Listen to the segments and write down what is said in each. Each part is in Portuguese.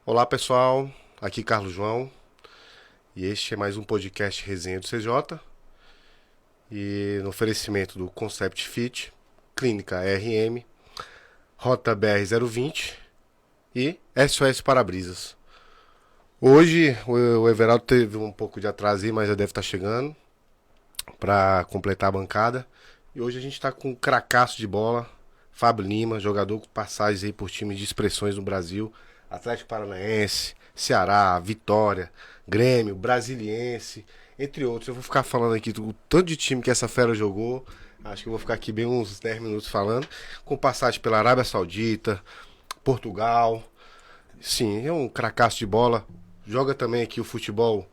Olá pessoal, aqui Carlos João e este é mais um podcast Resenha do CJ e no oferecimento do Concept Fit, Clínica RM, Rota BR-020 e SOS Para-Brisas. Hoje o Everaldo teve um pouco de atraso aí, mas já deve estar chegando para completar a bancada. E hoje a gente está com um cracaço de bola, Fábio Lima, jogador com passagens aí por times de expressões no Brasil, Atlético Paranaense, Ceará, Vitória, Grêmio, Brasiliense, entre outros. Eu vou ficar falando aqui do tanto de time que essa fera jogou. Acho que eu vou ficar aqui bem uns 10 minutos falando. Com passagem pela Arábia Saudita, Portugal. Sim, é um cracaço de bola. Joga também aqui o futebol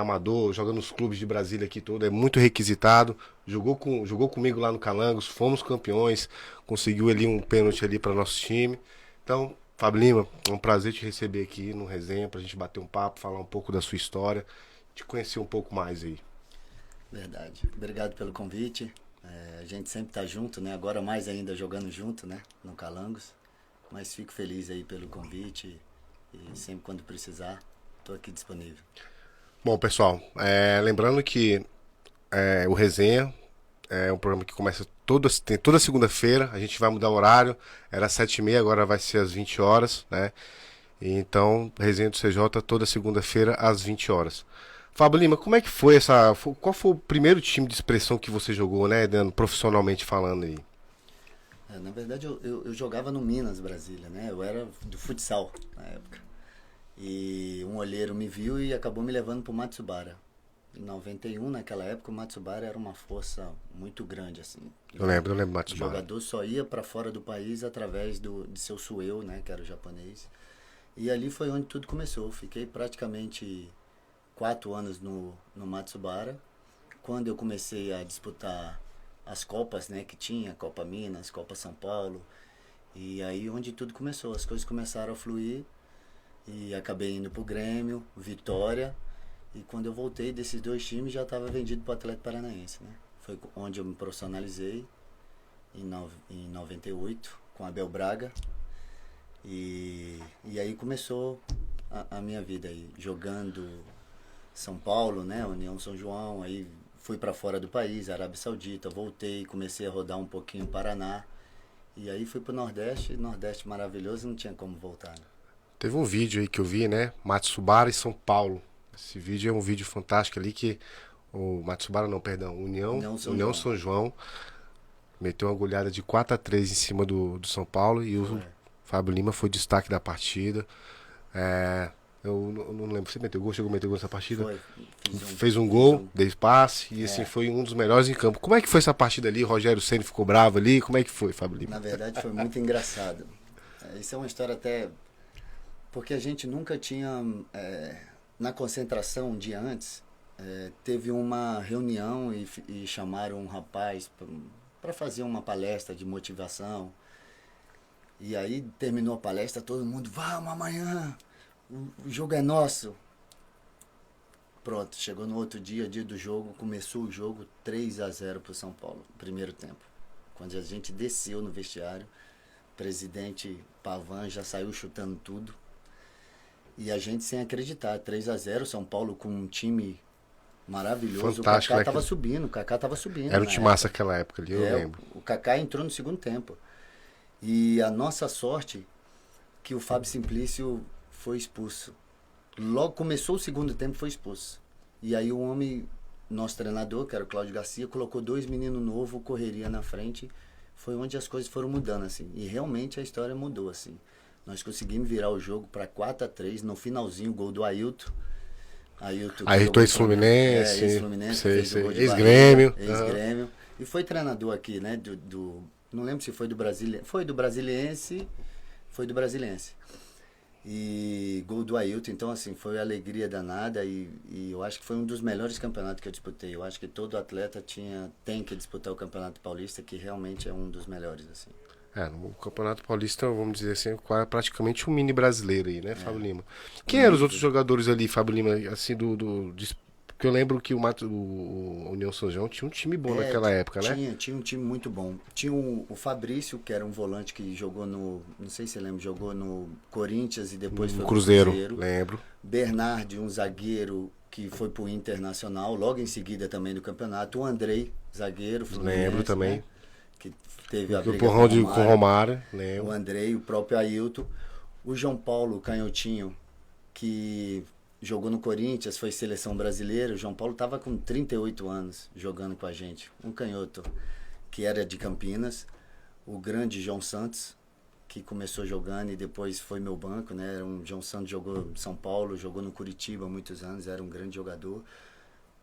amador, joga nos clubes de Brasília aqui todo, é muito requisitado. Jogou comigo lá no Calangos, fomos campeões, conseguiu ali um pênalti ali para nosso time. Então, Fábio Lima, é um prazer te receber aqui no Resenha, pra gente bater um papo, falar um pouco da sua história, te conhecer um pouco mais aí. Verdade. Obrigado pelo convite. A gente sempre tá junto, né? Agora mais ainda jogando junto, né? No Calangos. Mas fico feliz aí pelo convite e sempre quando precisar, tô aqui disponível. Bom, pessoal, lembrando que o Resenha é um programa que começa toda segunda-feira. A gente vai mudar o horário. Era 7h30, agora vai ser às 20 horas, né? Então, Resenha do CJ toda segunda-feira às 20 horas. Fábio Lima, como é que foi qual foi o primeiro time de expressão que você jogou, né? Profissionalmente falando aí? Na verdade, eu jogava no Minas, Brasília, né? Eu era do futsal na época. E um olheiro me viu e acabou me levando pro Matsubara. Em 91, naquela época, o Matsubara era uma força muito grande, assim. Eu lembro O Matsubara. jogador só ia para fora do país através de seu sueu, né? Que era o japonês. E ali foi onde tudo começou. Fiquei praticamente 4 anos no Matsubara. Quando eu comecei a disputar as Copas, né? Que tinha, Copa Minas, Copa São Paulo. E aí onde tudo começou. As coisas começaram a fluir. E acabei indo pro Grêmio, Vitória. E quando eu voltei desses dois times já estava vendido pro Atlético Paranaense, né? Foi onde eu me profissionalizei em 98 com Abel Braga. E aí começou a minha vida aí, jogando São Paulo, né? União São João, aí fui para fora do país, Arábia Saudita, voltei, comecei a rodar um pouquinho Paraná. E aí fui pro Nordeste, Nordeste maravilhoso, não tinha como voltar, né? Teve um vídeo aí que eu vi, né? Matsubara e São Paulo. Esse vídeo é um vídeo fantástico ali que o Matsubara não, perdão, União São João meteu uma goleada de 4-3 em cima do São Paulo e o Fábio Lima foi destaque da partida. Eu não lembro, você meteu gol, chegou a meter gol nessa partida? Fez um gol, deu passe e assim foi um dos melhores em campo. Como é que foi essa partida ali? O Rogério Ceni ficou bravo ali? Como é que foi, Fábio Lima? Na verdade foi muito engraçado. Isso é uma história até... Porque a gente nunca tinha... na concentração, um dia antes, teve uma reunião e chamaram um rapaz para fazer uma palestra de motivação. E aí terminou a palestra, todo mundo, vamos amanhã, o jogo é nosso. Pronto, chegou no outro dia do jogo, começou o jogo 3-0 pro São Paulo, primeiro tempo. Quando a gente desceu no vestiário, o presidente Pavan já saiu chutando tudo. E a gente sem acreditar, 3-0, São Paulo com um time maravilhoso. Fantástico, o Kaká tava subindo, Era um timaço naquela época ali, eu lembro. O Kaká entrou no segundo tempo. E a nossa sorte que o Fábio Simplício foi expulso. Logo começou o segundo tempo, foi expulso. E aí o homem, nosso treinador, que era o Cláudio Garcia, colocou 2 meninos novos, correria na frente. Foi onde as coisas foram mudando, assim. E realmente a história mudou, assim. Nós conseguimos virar o jogo para 4-3, no finalzinho, o gol do Ailton. Ailton ex-Fluminense, ex-Grêmio. Ex-Grêmio. E foi treinador aqui, né? Não lembro se foi do Brasília. Foi do Brasiliense. E gol do Ailton. Então, assim, foi alegria danada. E eu acho que foi um dos melhores campeonatos que eu disputei. Eu acho que todo atleta tem que disputar o Campeonato Paulista, que realmente é um dos melhores, assim. No Campeonato Paulista, vamos dizer assim, é praticamente um mini brasileiro aí, né, Fábio Lima? Quem eram os outros jogadores ali, Fábio Lima, assim, Porque eu lembro que o União São João tinha um time bom naquela época, né? Tinha um time muito bom. Tinha o Fabrício, que era um volante que jogou no, não sei se você lembra, jogou no Corinthians e depois foi pro Cruzeiro, Cruzeiro. lembro. Bernardi, um zagueiro que foi pro Internacional, logo em seguida também do campeonato. O Andrei, zagueiro, Fluminense, Lembro também. né? Que teve a Do briga porrão com com o Romário, lembro. o Andrei, o próprio Ailton. O João Paulo Canhotinho, que jogou no Corinthians, foi seleção brasileira. O João Paulo estava com 38 anos jogando com a gente. Um canhoto que era de Campinas. O grande João Santos, que começou jogando e depois foi meu banco, né? João Santos jogou em São Paulo, jogou no Curitiba há muitos anos, era um grande jogador.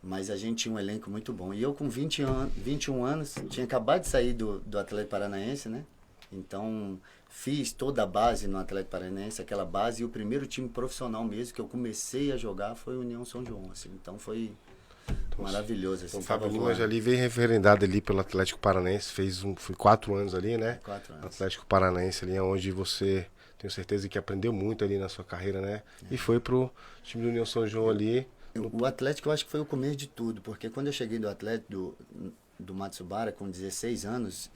Mas a gente tinha um elenco muito bom. E eu com 21 anos, tinha acabado de sair do Atlético Paranaense, né? Então, fiz toda a base no Atlético Paranaense, aquela base, e o primeiro time profissional mesmo que eu comecei a jogar foi o União São João, assim. Então foi maravilhoso, assim. O Fábio Lima já ali veio referendado ali pelo Atlético Paranaense, foi 4 anos ali, né? 4 anos. Atlético Paranaense ali, onde você, tenho certeza que aprendeu muito ali na sua carreira, né? E foi pro time do União São João ali. O Atlético eu acho que foi o começo de tudo, porque quando eu cheguei do Atlético, do Matsubara, com 16 anos,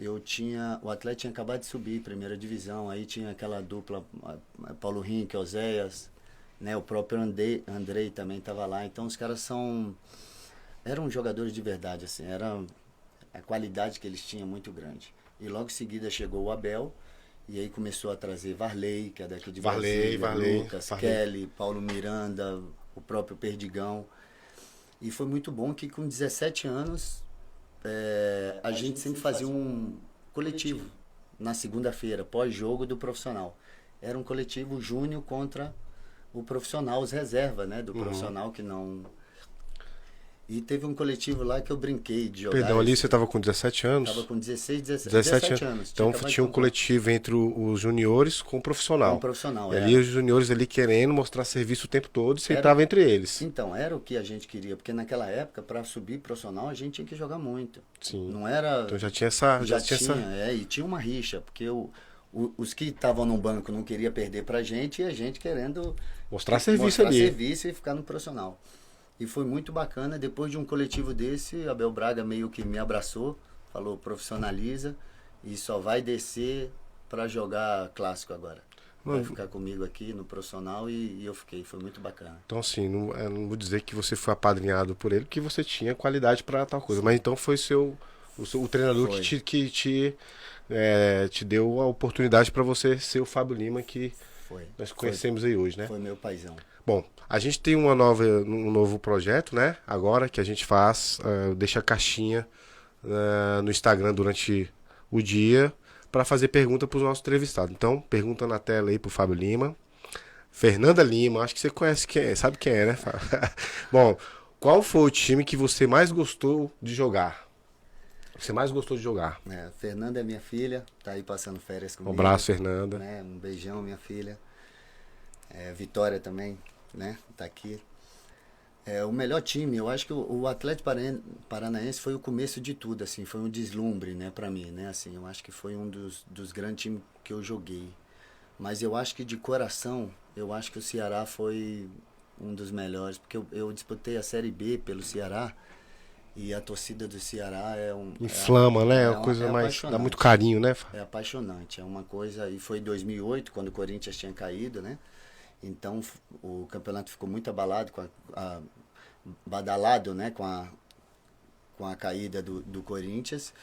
o Atlético tinha acabado de subir, primeira divisão, aí tinha aquela dupla, Paulo Rinck, Oséias, né, o próprio Andrei também estava lá, então os caras eram jogadores de verdade, assim, a qualidade que eles tinham muito grande. E logo em seguida chegou o Abel, e aí começou a trazer Varley, que é daqui de Brasília, Lucas, Kelly, Paulo Miranda, o próprio Perdigão. E foi muito bom que com 17 anos a gente sempre fazia um coletivo na segunda-feira, pós-jogo do profissional. Era um coletivo júnior contra o profissional, os reservas, né, do profissional que não... E teve um coletivo lá que eu brinquei de jogar. Perdão, ali você estava com 17 anos? Estava com 17 anos. Então tinha um coletivo entre os juniores com o profissional. Com o profissional, e ali os juniores ali querendo mostrar serviço o tempo todo e você estava entre eles. Então, era o que a gente queria, porque naquela época, para subir profissional, a gente tinha que jogar muito. Sim. Não era... Então já tinha essa... e tinha uma rixa, porque os que estavam no banco não queriam perder pra gente e a gente querendo... Mostrar serviço ali. Mostrar serviço e ficar no profissional. E foi muito bacana. Depois de um coletivo desse, Abel Braga meio que me abraçou, falou profissionaliza e só vai descer para jogar clássico agora. Vai ficar comigo aqui no profissional e eu fiquei. Foi muito bacana. Então assim, não vou dizer que você foi apadrinhado por ele, que você tinha qualidade para tal coisa. Sim. Mas então foi o treinador que te deu a oportunidade para você ser o Fábio Lima que nós conhecemos aí hoje, né? Foi meu paizão. Bom, a gente tem um novo projeto, né? Agora que a gente faz, deixa a caixinha no Instagram durante o dia para fazer pergunta para os nossos entrevistados. Então, pergunta na tela aí pro Fábio Lima. Fernanda Lima, acho que você conhece quem é, sabe quem é, né? Bom, qual foi o time que você mais gostou de jogar? Você mais gostou de jogar? Fernanda é minha filha, tá aí passando férias comigo. Um abraço, Fernanda. Né? Um beijão, minha filha. Vitória também, né? Tá aqui. O melhor time, eu acho que o Atlético Paranaense foi o começo de tudo, assim, foi um deslumbre, né, pra mim, né, assim, eu acho que foi um dos grandes times que eu joguei. Mas eu acho que de coração, eu acho que o Ceará foi um dos melhores, porque eu disputei a Série B pelo Ceará e a torcida do Ceará inflama, né? É uma coisa mais... dá muito carinho, né? É apaixonante, é uma coisa... E foi em 2008, quando o Corinthians tinha caído, né? Então o campeonato ficou muito abalado, badalado, né? Com a caída do Corinthians.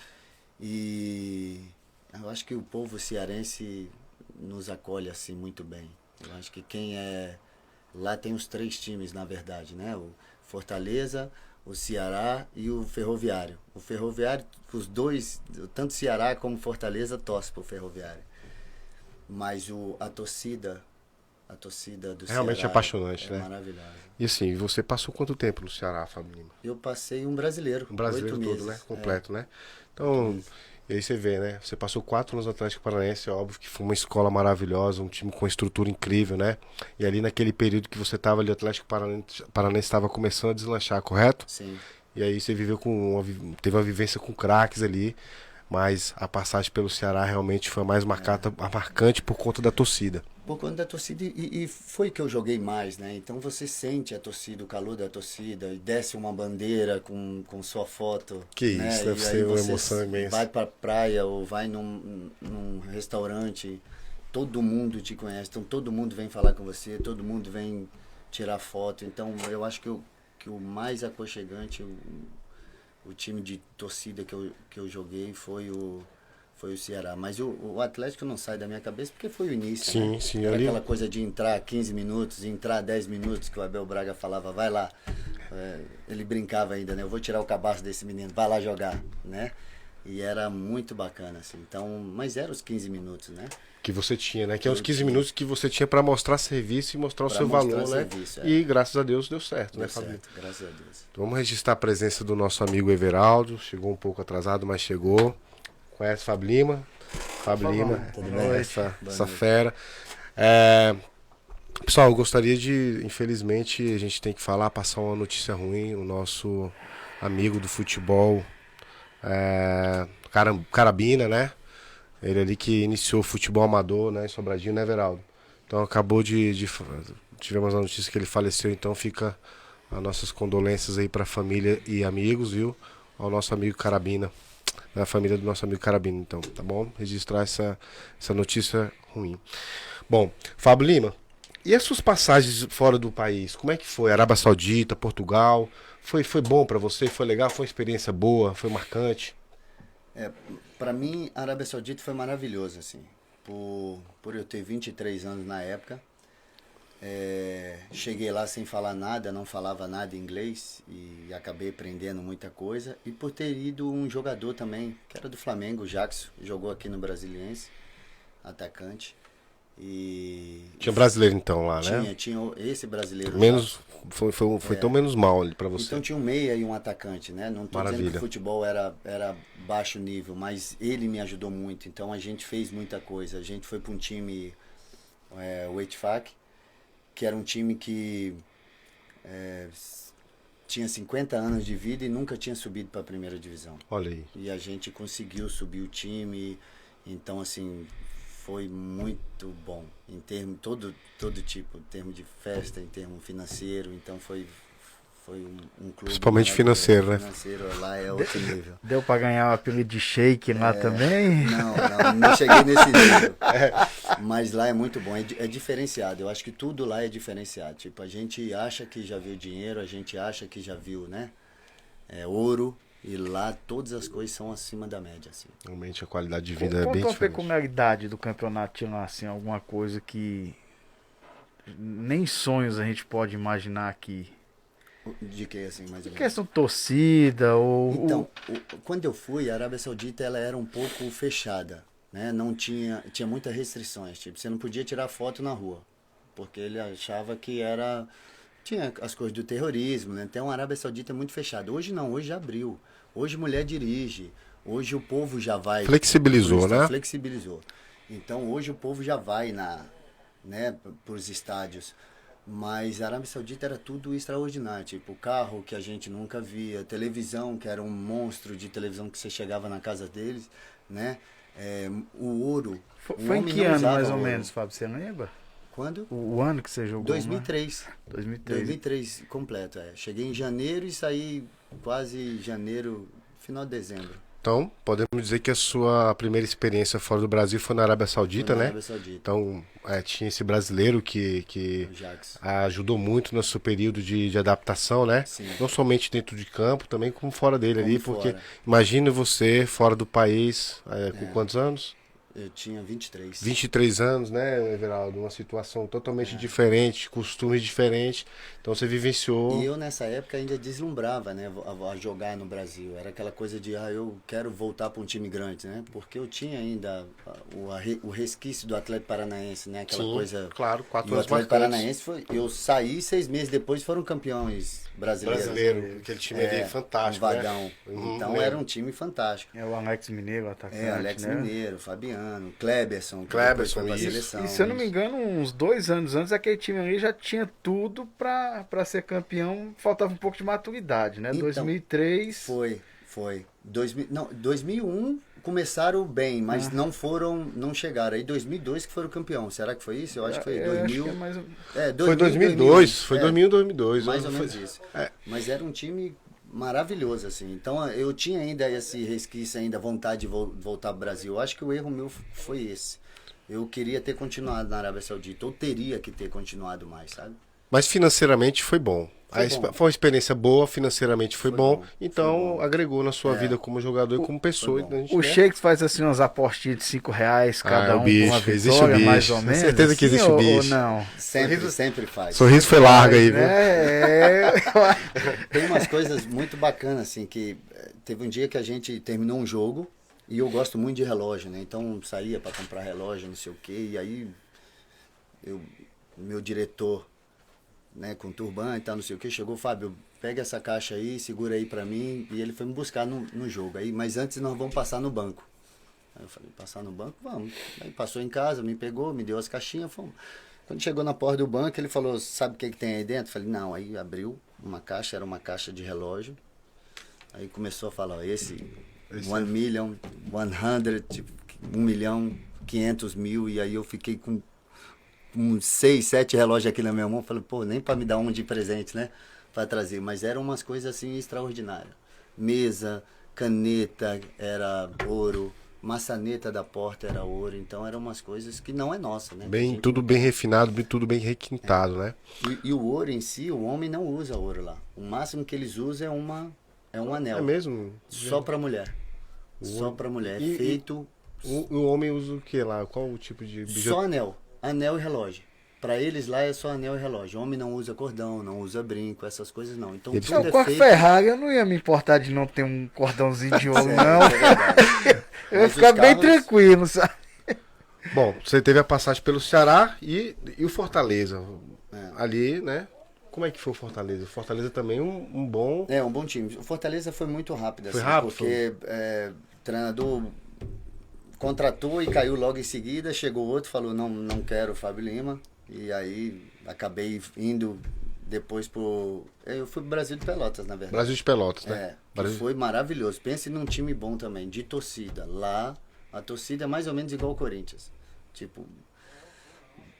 E eu acho que o povo cearense nos acolhe assim muito bem. Eu acho que lá tem os 3 times, na verdade, né? O Fortaleza, o Ceará e o Ferroviário. O Ferroviário, os dois, tanto Ceará como Fortaleza, torce pro Ferroviário. Mas a torcida do realmente Ceará apaixonante, né? Maravilhosa. E assim, você passou quanto tempo no Ceará, Fábio Lima? Eu passei um brasileiro. Um brasileiro 8 todo, meses. né? Completo, né? Então, e aí você vê, né? Você passou 4 anos no Atlético Paranaense, é óbvio que foi uma escola maravilhosa, um time com uma estrutura incrível, né? E ali naquele período que você estava ali, o Atlético Paranaense estava começando a deslanchar, correto? Sim. E aí você teve uma vivência com craques ali, mas a passagem pelo Ceará realmente foi a mais marcante por conta da torcida. Por conta da torcida, e foi que eu joguei mais, né? Então você sente a torcida, o calor da torcida, e desce uma bandeira com sua foto, Que né? isso, deve E aí ser uma você emoção imensa. vai pra praia ou vai num restaurante, todo mundo te conhece, então todo mundo vem falar com você, todo mundo vem tirar foto. Então eu acho que o mais aconchegante, o time de torcida que eu joguei foi o Ceará. Mas o Atlético não sai da minha cabeça porque foi o início, Sim, né? sim. Era Ali, aquela coisa de entrar 15 minutos, entrar 10 minutos, que o Abel Braga falava, vai lá. Ele brincava ainda, né? Eu vou tirar o cabaço desse menino, vai lá jogar, né? E era muito bacana, assim. Então, mas eram os 15 minutos, né? que você tinha, né? Que é os 15 minutos que você tinha para mostrar serviço e mostrar o Pra seu mostrar valor, né? serviço, E graças a Deus deu certo, né, Deu Fabinho? certo, graças a Deus. Então, vamos registrar a presença do nosso amigo Everaldo. Chegou um pouco atrasado, mas chegou. Conhece Fábio Lima? Fábio Lima, Tudo bem? essa fera. É, pessoal, eu gostaria de, infelizmente, a gente tem que falar, passar uma notícia ruim. O nosso amigo do futebol, Carabina, né? Ele ali que iniciou o futebol amador, né, em Sobradinho, né, Everaldo? Então acabou tivemos a notícia que ele faleceu, então fica as nossas condolências aí pra família e amigos, viu? Ao nosso amigo Carabina, da família do nosso amigo Carabina, então, tá bom? Registrar essa notícia ruim. Bom, Fábio Lima, e as suas passagens fora do país? Como é que foi? Arábia Saudita, Portugal? Foi bom pra você? Foi legal? Foi uma experiência boa? Foi marcante? Para mim, a Arábia Saudita foi maravilhoso, assim. Por eu ter 23 anos na época. Cheguei lá sem falar nada, não falava nada em inglês e acabei aprendendo muita coisa. E por ter ido um jogador também, que era do Flamengo, o Jackson, jogou aqui no Brasiliense, atacante. Tinha brasileiro então lá, né? Tinha esse brasileiro. Menos, foi tão menos mal ali pra você. Então tinha um meia e um atacante, né? Não estou dizendo que o futebol era baixo nível, mas ele me ajudou muito. Então a gente fez muita coisa. A gente foi para um time, o Etfac, que era um time que tinha 50 anos de vida e nunca tinha subido para a primeira divisão. Olha aí. E a gente conseguiu subir o time. Então, assim, foi muito bom em termos todo tipo, em termos de festa, em termos financeiro. Então foi um clube principalmente financeiro, né? Financeiro lá é outro nível. Deu pra ganhar o apelido de Sheik lá também? Não cheguei nesse nível. Mas lá é muito bom, é diferenciado. Eu acho que tudo lá é diferenciado. Tipo, a gente acha que já viu dinheiro, a gente acha que já viu, né? Ouro. E lá todas as coisas são acima da média, assim. Realmente a qualidade de vida é bem Qual a diferente. peculiaridade do campeonato lá, assim, alguma coisa que nem sonhos a gente pode imaginar aqui? De que, assim, mais ou menos? Questão de torcida ou... Então, quando eu fui, a Arábia Saudita ela era um pouco fechada, né? Não tinha muitas restrições, tipo, você não podia tirar foto na rua, porque ele achava que tinha as coisas do terrorismo, né? Então a Arábia Saudita é muito fechada. Hoje não, hoje já abriu. Hoje mulher dirige. Hoje o povo já vai... Flexibilizou, né? Flexibilizou. Então hoje o povo já vai né, para os estádios. Mas a Arábia Saudita era tudo extraordinário. Tipo, carro que a gente nunca via, televisão, que era um monstro de televisão que você chegava na casa deles, né? O ouro. Foi em que ano, mais ou menos, Fábio? Você lembra? Quando? O ano que você jogou? 2003. Né? 2003 completo, Cheguei em janeiro e saí quase janeiro, final de dezembro. Então, podemos dizer que a sua primeira experiência fora do Brasil foi na Arábia Saudita, né? Arábia Saudita. Então, tinha esse brasileiro que ajudou muito no seu período de adaptação, né? Sim. Não somente dentro de campo, também como fora dele ali, porque imagine você fora do país, com quantos anos? Eu tinha 23. 23 anos, né, Everaldo? Uma situação totalmente diferente, costumes diferentes. Então você vivenciou. E eu nessa época ainda deslumbrava, né, a jogar no Brasil. Era aquela coisa de, eu quero voltar para um time grande, né? Porque eu tinha ainda o resquício do Atlético Paranaense, né? Aquela coisa. Claro, 4 anos. O Atlético marcantes. Paranaense eu saí 6 meses depois foram campeões brasileiros. Brasileiro, aquele time ali fantástico, um vagão. Né? Então era um time fantástico. O Alex Mineiro, atacante, Alex né? Mineiro, Fabiano, Kleberson foi pra seleção. E se eu não me engano, uns 2 anos antes, aquele time ali já tinha tudo pra ser campeão, faltava um pouco de maturidade, né? Então, 2003... Foi. 2001 começaram bem, mas não chegaram. Aí 2002 que foram campeão. Será que foi isso? Eu acho que foi 2000. Foi 2002, foi 2000, 2002. Mais ou menos isso. Mas era um time maravilhoso, assim. Então eu tinha ainda esse resquício, ainda vontade de voltar para o Brasil. Eu acho que o erro meu foi esse. Eu queria ter continuado na Arábia Saudita, ou teria que ter continuado mais, sabe? Mas financeiramente foi bom. Foi uma experiência boa, financeiramente foi bom. Então agregou na sua vida como jogador e como pessoa. O Shakes faz assim umas apostinhas de R$5 cada um bicho, com uma existe vitória, o bicho. mais ou menos. Certeza que existe assim, o bicho. Ou não? Sempre faz. Sorriso foi largo aí, viu? Tem umas coisas muito bacanas, assim, que teve um dia que a gente terminou um jogo e eu gosto muito de relógio, né? Então saía para comprar relógio, não sei o quê, e aí meu diretor, né, com turbante e tal, não sei o que, chegou, Fábio, pega essa caixa aí, segura aí pra mim, e ele foi me buscar no jogo, aí, mas antes nós vamos passar no banco. Aí eu falei, passar no banco? Vamos. Aí passou em casa, me pegou, me deu as caixinhas, fomos. Quando chegou na porta do banco, ele falou, sabe o que tem aí dentro? Eu falei, não, aí abriu uma caixa, era uma caixa de relógio, aí começou a falar, ó, esse 1 million, 100, tipo, 1.500.000, e aí eu fiquei com uns 6, 7 relógios aqui na minha mão, falei, pô, nem para me dar um de presente, né, para trazer, mas eram umas coisas assim extraordinárias. Mesa, caneta era ouro, maçaneta da porta era ouro, então eram umas coisas que não é nossa, né? Tudo bem refinado, tudo bem requintado, né? E o ouro em si, o homem não usa ouro lá. O máximo que eles usam é um anel. É mesmo? Só para mulher. Só para mulher. Feito. O homem usa o que lá? Qual o tipo de bijuteria? Só anel. Anel e relógio. Para eles lá é só anel e relógio. O homem não usa cordão, não usa brinco, essas coisas não. Então tudo com a Ferrari eu não ia me importar de não ter um cordãozinho de ouro, não. Eu ia ficar bem tranquilo, sabe? Bom, você teve a passagem pelo Ceará e o Fortaleza. Ali, né? Como é que foi o Fortaleza? O Fortaleza também um bom... um bom time. O Fortaleza foi muito rápido. Foi assim, rápido? Porque o treinador contratou e caiu logo em seguida. Chegou outro, falou, não quero o Fábio Lima. E aí acabei indo depois eu fui pro Brasil de Pelotas, na verdade. Brasil de Pelotas, né? Foi maravilhoso. Pense num time bom também, de torcida. Lá, a torcida é mais ou menos igual ao Corinthians. Tipo,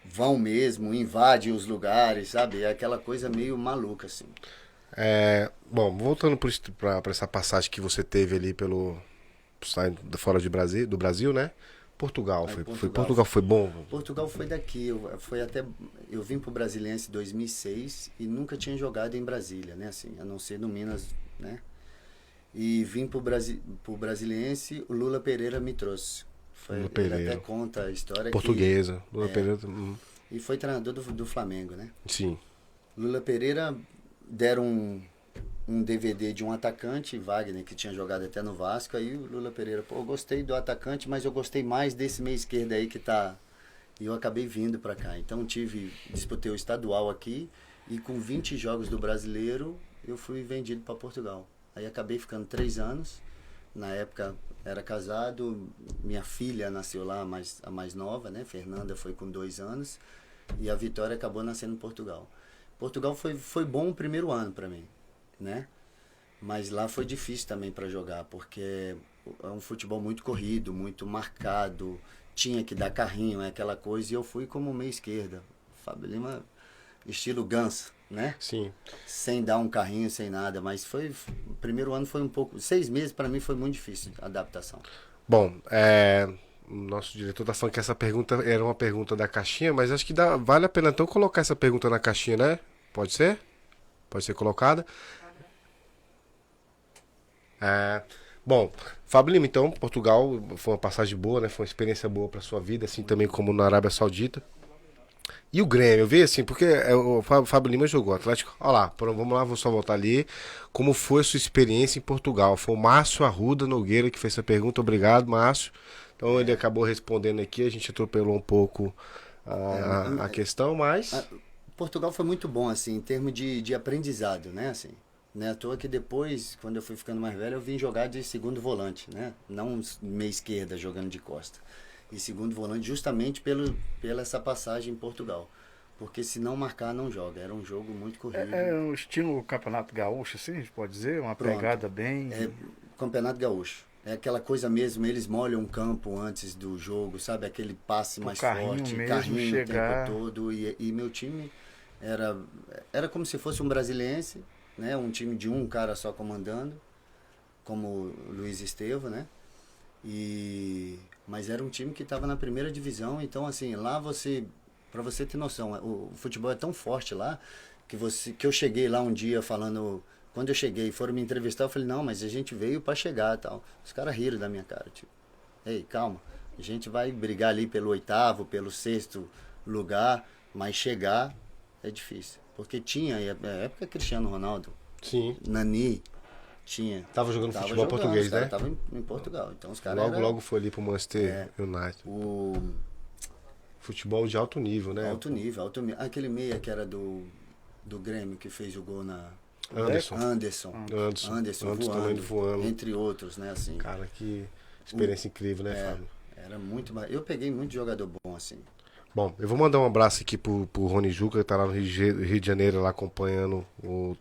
vão mesmo, invadem os lugares, sabe? É aquela coisa meio maluca, assim. Bom, voltando para essa passagem que você teve ali fora do Brasil, né? Portugal foi bom? Portugal foi daqui. Eu vim pro Brasiliense em 2006 e nunca tinha jogado em Brasília, né? Assim, a não ser no Minas, né? E vim pro Brasiliense, o Lula Pereira me trouxe. Ele até conta a história. Portuguesa. Lula Pereira. E foi treinador do Flamengo, né? Sim. Lula Pereira deram um DVD de um atacante, Wagner, que tinha jogado até no Vasco, aí o Lula Pereira, pô, eu gostei do atacante, mas eu gostei mais desse meio esquerdo aí que tá... E eu acabei vindo pra cá. Então disputei o estadual aqui, e com 20 jogos do brasileiro, eu fui vendido para Portugal. Aí acabei ficando 3 anos, na época era casado, minha filha nasceu lá, a mais nova, né, Fernanda foi com 2 anos, e a Vitória acabou nascendo em Portugal. Portugal foi bom o primeiro ano para mim, né? Mas lá foi difícil também para jogar, porque é um futebol muito corrido, muito marcado, tinha que dar carrinho, aquela coisa, e eu fui como meia esquerda. Fábio Lima, estilo Ganso, né? Sim. Sem dar um carrinho, sem nada, mas o primeiro ano foi um pouco, 6 meses para mim foi muito difícil a adaptação. Bom, o nosso diretor tá falando que essa pergunta era uma pergunta da caixinha, mas acho que vale a pena então colocar essa pergunta na caixinha, né? Pode ser? Pode ser colocada. Bom, Fábio Lima, então, Portugal foi uma passagem boa, né? Foi uma experiência boa para sua vida, assim também como na Arábia Saudita. E o Grêmio, eu vi assim, porque o Fábio Lima jogou Atlético. Olha lá, vamos lá, vou só voltar ali. Como foi a sua experiência em Portugal? Foi o Márcio Arruda Nogueira que fez essa pergunta. Obrigado, Márcio. Então ele acabou respondendo aqui, a gente atropelou um pouco a questão, mas... Portugal foi muito bom, assim, em termos de aprendizado, né, assim. Né, à toa que depois, quando eu fui ficando mais velho, eu vim jogar de segundo volante, né? Não meia esquerda jogando de costa. E segundo volante justamente pela essa passagem em Portugal. Porque se não marcar, não joga. Era um jogo muito corrido. É um estilo Campeonato Gaúcho, assim, a gente pode dizer? Uma pegada bem... Campeonato Gaúcho. É aquela coisa mesmo, eles molham o campo antes do jogo, sabe? Aquele passe mais forte, mesmo, carrinho chegar... o tempo todo. E meu time era como se fosse um brasiliense, né? Um time de um cara só comandando, como o Luiz Estevam, né? Mas era um time que estava na primeira divisão, então assim, lá para você ter noção, o futebol é tão forte lá, que eu cheguei lá um dia falando... Quando eu cheguei e foram me entrevistar, eu falei, não, mas a gente veio para chegar e tal. Os caras riram da minha cara, tipo, ei, calma, a gente vai brigar ali pelo 8º, pelo 6º lugar, mas chegar é difícil. Porque tinha, na época, Cristiano Ronaldo, Sim. Nani, tinha. Tava jogando futebol português, né? Tava em Portugal, então os caras Logo foi ali pro Manchester United. Futebol de alto nível, né? Alto nível. Aquele meia que era do Grêmio, que fez o gol na... Anderson voando, entre outros, né, assim. Cara, que experiência incrível, né, Fábio? Era muito... Eu peguei muito jogador bom, assim. Bom, eu vou mandar um abraço aqui pro Rony Juca, que tá lá no Rio de Janeiro, lá acompanhando,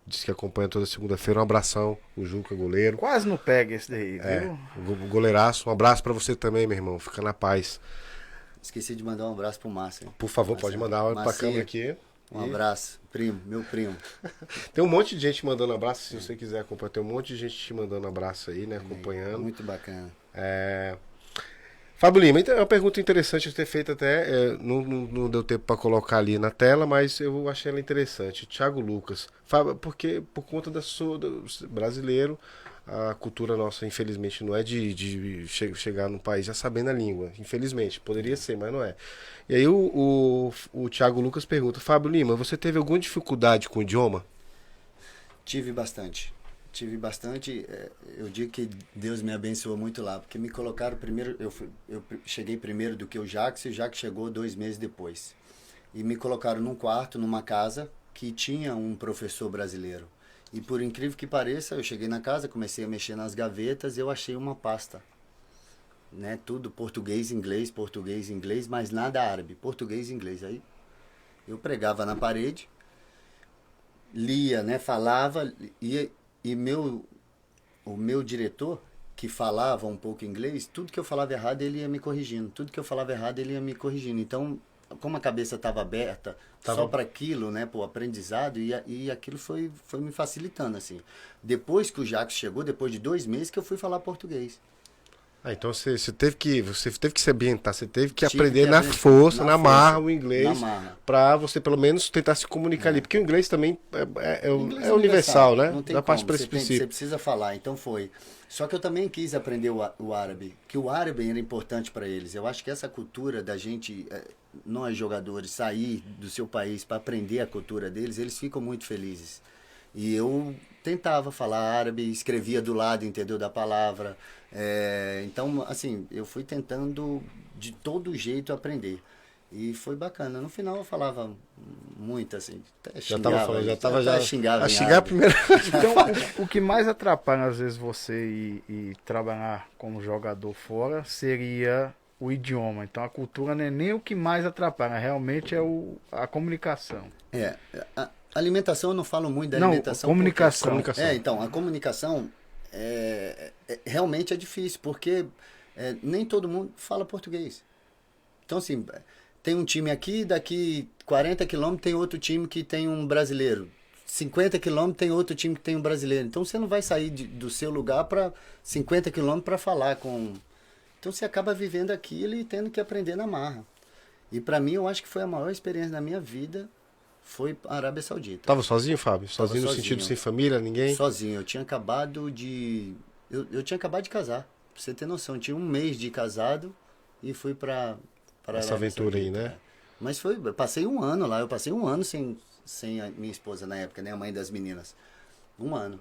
diz que acompanha toda segunda-feira. Um abração, o Juca, goleiro. Quase não pega esse daí, viu? O goleiraço. Um abraço pra você também, meu irmão. Fica na paz. Esqueci de mandar um abraço pro Márcio. Por favor, pode mandar pra câmera aqui. Um abraço, meu primo. Tem um monte de gente mandando abraço, se você quiser acompanhar. Tem um monte de gente te mandando abraço aí, né? Acompanhando. Muito bacana. Fábio Lima, então é uma pergunta interessante de ter feito até. Não deu tempo para colocar ali na tela, mas eu achei ela interessante. Thiago Lucas. Fábio, porque por conta do brasileiro, a cultura nossa, infelizmente, não é de chegar num país já sabendo a língua. Infelizmente, poderia ser, mas não é. E aí o Thiago Lucas pergunta: Fábio Lima, você teve alguma dificuldade com o idioma? Tive bastante. Eu digo que Deus me abençoou muito lá, porque me colocaram primeiro. Eu cheguei primeiro do que o Jacques, e o Jacques chegou 2 meses depois. E me colocaram num quarto, numa casa, que tinha um professor brasileiro. E por incrível que pareça, eu cheguei na casa, comecei a mexer nas gavetas, eu achei uma pasta. Né? Tudo português, inglês, mas nada árabe. Português e inglês. Aí eu pregava na parede, lia, né? Falava, e o meu diretor, que falava um pouco inglês, tudo que eu falava errado ele ia me corrigindo. Então, como a cabeça estava aberta só para aquilo, né, para o aprendizado, e aquilo foi me facilitando, assim. Depois que o Jacques chegou, depois de 2 meses, que eu fui falar português. Então você teve que se ambientar, você teve que aprender na força, na marra o inglês, para você pelo menos tentar se comunicar ali, porque o inglês também é universal, né? Não tem da parte como, você precisa falar, então foi. Só que eu também quis aprender o árabe, que o árabe era importante para eles. Eu acho que essa cultura da gente, nós jogadores, sair do seu país para aprender a cultura deles, eles ficam muito felizes. E eu tentava falar árabe, escrevia do lado, entendeu, da palavra. Então, assim, eu fui tentando de todo jeito aprender. E foi bacana. No final eu falava muito, assim. Já xingava. A xingar a primeira. Então, o que mais atrapalha, às vezes, você e trabalhar como jogador fora seria o idioma. Então, a cultura não é nem o que mais atrapalha, realmente é a comunicação. A alimentação, eu não falo muito da alimentação. Comunicação. Então, a comunicação realmente é difícil, porque nem todo mundo fala português. Então, assim, tem um time aqui, daqui 40 quilômetros tem outro time que tem um brasileiro. 50 quilômetros tem outro time que tem um brasileiro. Então, você não vai sair do seu lugar para 50 quilômetros para falar com... Então, você acaba vivendo aquilo e tendo que aprender na marra. E, para mim, eu acho que foi a maior experiência da minha vida, foi a Arábia Saudita. Tava sozinho, Fábio? Sozinho no sentido sem família, ninguém? Sozinho. Eu tinha acabado de... Eu tinha acabado de casar. Pra você ter noção. Eu tinha 1 mês de casado e fui para essa aventura aí, né? Mas eu passei 1 ano lá. Eu passei 1 ano sem a minha esposa na época, né? A mãe das meninas. 1 ano.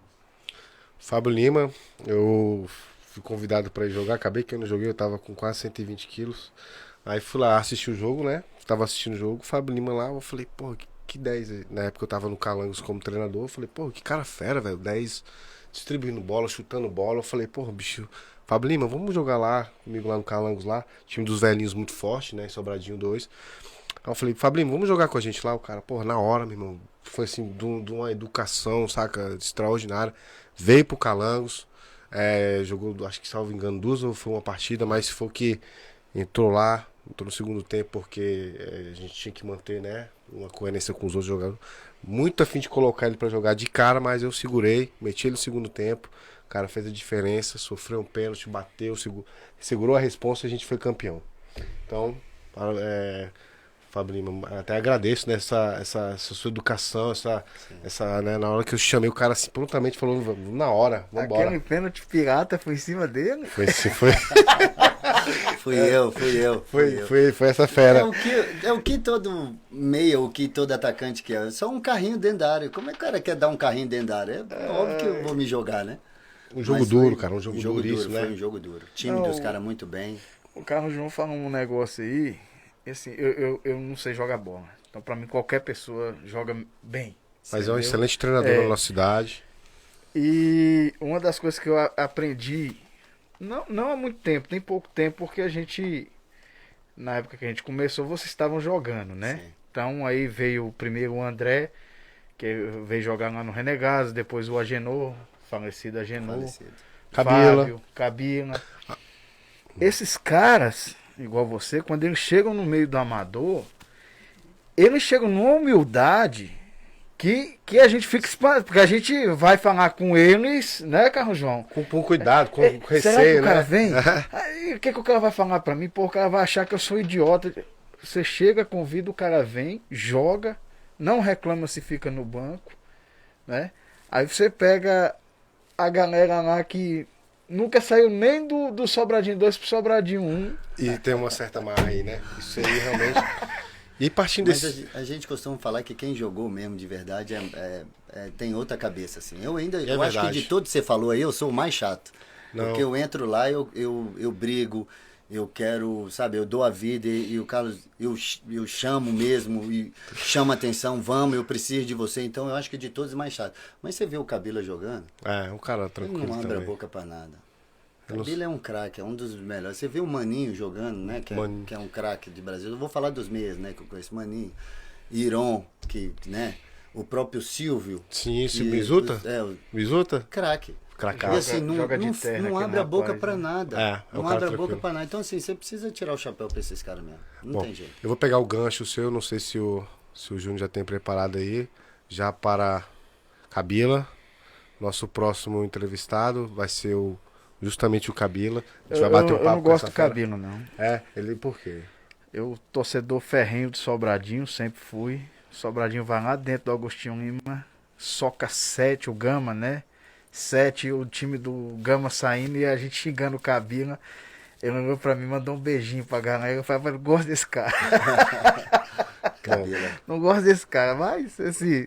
Fábio Lima, eu fui convidado para ir jogar. Acabei que eu não joguei, eu tava com quase 120 quilos. Aí fui lá assistir o jogo, né? Tava assistindo o jogo. Fábio Lima lá, eu falei, porra, que 10. Na época eu tava no Calangos como treinador. Eu falei, porra, que cara fera, velho. 10 distribuindo bola, chutando bola. Eu falei, porra, bicho, Fábio Lima, vamos jogar lá comigo lá no Calangos lá. Time dos velhinhos muito forte, né? Sobradinho 2. Aí eu falei, Fábio Lima, vamos jogar com a gente lá. O cara, porra, na hora, meu irmão. Foi assim, de uma educação, saca? Extraordinária. Veio pro Calangos. Jogou, acho que salvo engano, 2 ou foi uma partida, mas foi que entrou no segundo tempo porque a gente tinha que manter, né, uma coerência com os outros jogadores. Muito a fim de colocar ele pra jogar de cara, mas eu segurei, meti ele no segundo tempo. O cara fez a diferença, sofreu um pênalti, bateu, segurou a responsa e a gente foi campeão. Então, Fábio Lima, até agradeço, né, essa sua educação, né, na hora que eu chamei o cara assim, prontamente falou, na hora, vambora. Aquele pênalti pirata foi em cima dele? Foi sim, foi. Fui eu. Foi essa fera. É o que todo meia, o que todo atacante quer. Só um carrinho dentro da área. Como é que o cara quer dar um carrinho dentro da área? É óbvio que eu vou me jogar, né? Um jogo Mas duro, foi cara, um jogo duríssimo, né? Foi um jogo duro. O time dos caras muito bem. O Carlos João falou um negócio aí, assim, eu não sei jogar bola. Então, pra mim, qualquer pessoa joga bem. Mas é um entendeu? excelente treinador na nossa cidade. E uma das coisas que eu aprendi, não há muito tempo, tem pouco tempo, porque a gente, na época que a gente começou, vocês estavam jogando, né? Sim. Então aí veio primeiro o André, que veio jogar lá no Renegados, depois o Agenor, falecido Agenor, Falecido. Fábio, Cabila. Esses caras, igual você, quando eles chegam no meio do amador, eles chegam numa humildade que a gente fica espantado, porque a gente vai falar com eles, né, Carlos João? Com cuidado, com receio, será que o cara né? vem? Aí o que o cara vai falar pra mim? Pô, o cara vai achar que eu sou idiota. Você chega, convida, o cara vem, joga, não reclama se fica no banco, né? Aí você pega a galera lá que nunca saiu nem do Sobradinho 2 pro Sobradinho 1. E tem uma certa marra aí, né? Isso aí realmente. E partindo Mas desse. a gente costuma falar que quem jogou mesmo de verdade tem outra cabeça, assim. Eu acho que verdade. de todos que você falou aí, eu sou o mais chato. Não. Porque eu entro lá, eu brigo, eu quero, sabe, eu dou a vida e o Carlos, eu chamo mesmo e chamo a atenção, vamos, eu preciso de você. Então eu acho que de todos é mais chato. Mas você vê o Cabila jogando, Um cara ele tranquilo não abre também. a boca pra nada. Eu não- Cabila é um craque, é um dos melhores. Você vê o Maninho jogando, né? Maninho. Que é um craque de Brasil. Eu vou falar dos meias, né? Que eu conheço. Maninho, Iron, que, né? O próprio Silvio. Sim, isso, que- Mizuta? o Mizuta? craque. Cracado. E assim, Joga de terra não aqui abre no a boca rapaz, pra né? nada. É um Não cara abre a boca tranquilo. pra nada. Então, assim, você precisa tirar o chapéu pra esses caras mesmo. Não Bom, tem jeito. eu vou pegar o gancho seu, não sei se o Júnior já tem preparado aí, já para Cabila. Nosso próximo entrevistado vai ser justamente o Cabila. A gente vai bater um papo Eu não com gosto essa do fera. Cabilo, não. Ele por quê? Eu, torcedor ferrenho de Sobradinho, sempre fui. Sobradinho vai lá dentro do Agostinho Lima, soca 7, o Gama, né? 7, o time do Gama saindo e a gente xingando o Cabila. Ele olhou pra mim, mandou um beijinho pra galera. Eu falei, não gosto desse cara. Cabila. Não gosto desse cara, mas assim,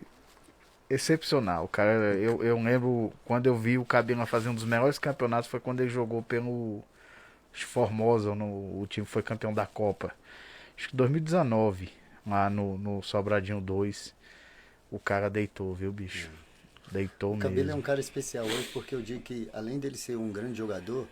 excepcional. O cara, eu lembro quando eu vi o Cabila fazer um dos melhores campeonatos foi quando ele jogou pelo Formosa, o time foi campeão da Copa. Acho que 2019, lá no Sobradinho 2. O cara deitou, viu, bicho? Deitou O Cabila é mesmo. um cara especial hoje porque eu digo que, além dele ser um grande jogador,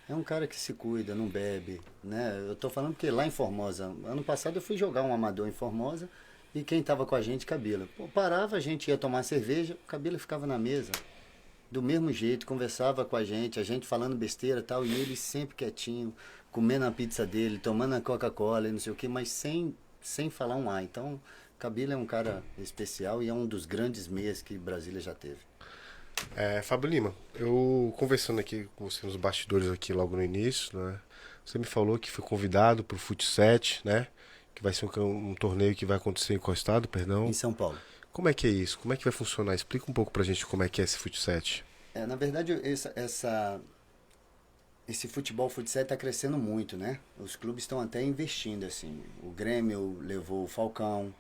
é um cara que se cuida, não bebe, né? Eu tô falando que lá em Formosa, ano passado eu fui jogar um amador em Formosa e quem tava com a gente, Cabila. Pô, parava, a gente ia tomar cerveja, o Cabila ficava na mesa, do mesmo jeito, conversava com a gente falando besteira e tal, e ele sempre quietinho, comendo a pizza dele, tomando a Coca-Cola e não sei o que, mas sem falar um A. Então, Cabila é um cara especial e é um dos grandes meias que Brasília já teve. Fábio Lima, eu conversando aqui com você nos bastidores aqui logo no início, né? Você me falou que foi convidado para o Fut 7, né? Que vai ser um torneio que vai acontecer em qual estado, perdão? Em São Paulo. Como é que é isso? Como é que vai funcionar? Explica um pouco pra gente como é que é esse Fut 7. Na verdade, esse futebol futsal está crescendo muito, né? Os clubes estão até investindo, assim. O Grêmio levou o Falcão,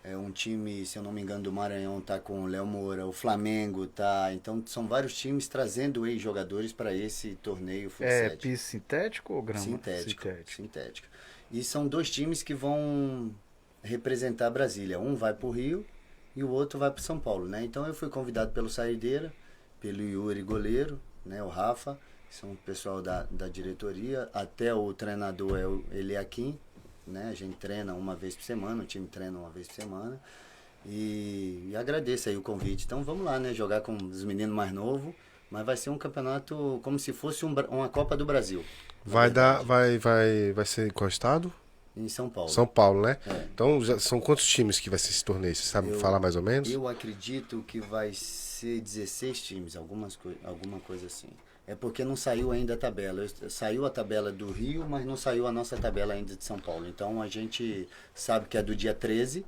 um time, se eu não me engano, do Maranhão tá com o Léo Moura, o Flamengo tá... Então, são vários times trazendo ex-jogadores para esse torneio futsal. É piso sintético ou grama? Sintético. E são dois times que vão representar Brasília. Um vai para o Rio e o outro vai para São Paulo, né? Então, eu fui convidado pelo Saideira, pelo Yuri Goleiro, né? O Rafa, que são o pessoal da diretoria, até o treinador é o Eliakim, né? A gente treina uma vez por semana, o time treina uma vez por semana. E agradeço aí o convite. Então vamos lá, né? Jogar com os meninos mais novos, Mas vai ser um campeonato como se fosse uma Copa do Brasil. Vai ser em qual estado? Em São Paulo. São Paulo, né? É. Então, são quantos times que vai ser esse torneio? Você sabe falar mais ou menos? Eu acredito que vai ser 16 times, alguma coisa assim. É porque não saiu ainda a tabela. Saiu a tabela do Rio, mas não saiu a nossa tabela ainda de São Paulo. Então a gente sabe que é do dia 13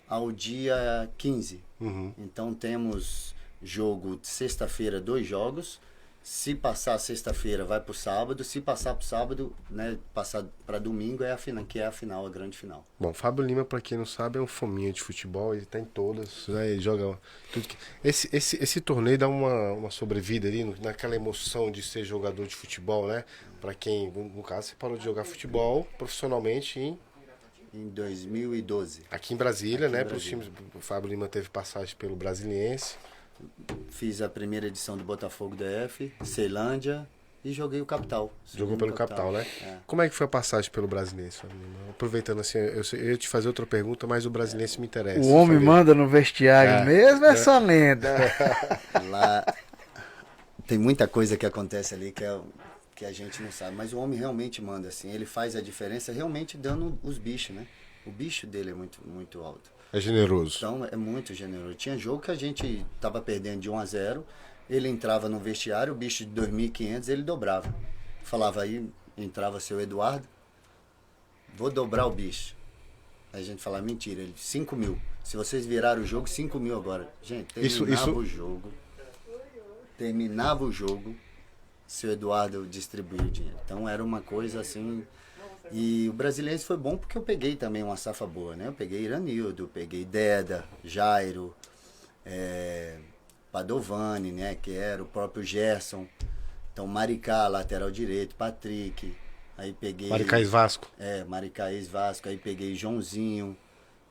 ao dia 15. Uhum. Então temos jogo de sexta-feira, 2 jogos. Se passar sexta-feira, vai pro sábado. Se passar pro sábado, né, passar para domingo, é a final, que é a final, a grande final. Bom, Fábio Lima, pra quem não sabe, é um fominha de futebol, ele tá em todas, né? Ele joga tudo que... Esse torneio dá uma sobrevida ali, naquela emoção de ser jogador de futebol, né? Pra quem, no caso, você parou de jogar futebol profissionalmente Em 2012. aqui em Brasília, Aqui em né? Brasília. Pros times, o Fábio Lima teve passagem pelo Brasiliense. Fiz a primeira edição do Botafogo DF, Ceilândia e joguei o Capital. Jogou pelo Capital, né? É. Como é que foi a passagem pelo Brasiliense, Fábio Lima? Aproveitando assim, eu ia te fazer outra pergunta, mas o Brasiliense me interessa. O homem Falei. manda no vestiário mesmo, essa lenda. Lá tem muita coisa que acontece ali que a gente não sabe, mas o homem realmente manda assim, ele faz a diferença realmente dando os bichos, né? O bicho dele é muito, muito alto. É generoso. Então é muito generoso. Tinha jogo que a gente tava perdendo de 1-0, ele entrava no vestiário, o bicho de 2.500 ele dobrava. Falava aí, entrava seu Eduardo, vou dobrar o bicho. Aí a gente falava, mentira, ele 5.000. Se vocês viraram o jogo, 5.000 agora. Gente, terminava o jogo, seu Eduardo distribuiu o dinheiro. Então era uma coisa assim. E o Brasiliense foi bom porque eu peguei também uma safra boa, né? Eu peguei Iranildo, peguei Deda, Jairo, Padovani, né? Que era o próprio Gerson. Então Maricá, lateral direito, Patrick. Aí peguei... Maricá e Vasco. Maricá e Vasco. Aí peguei Joãozinho,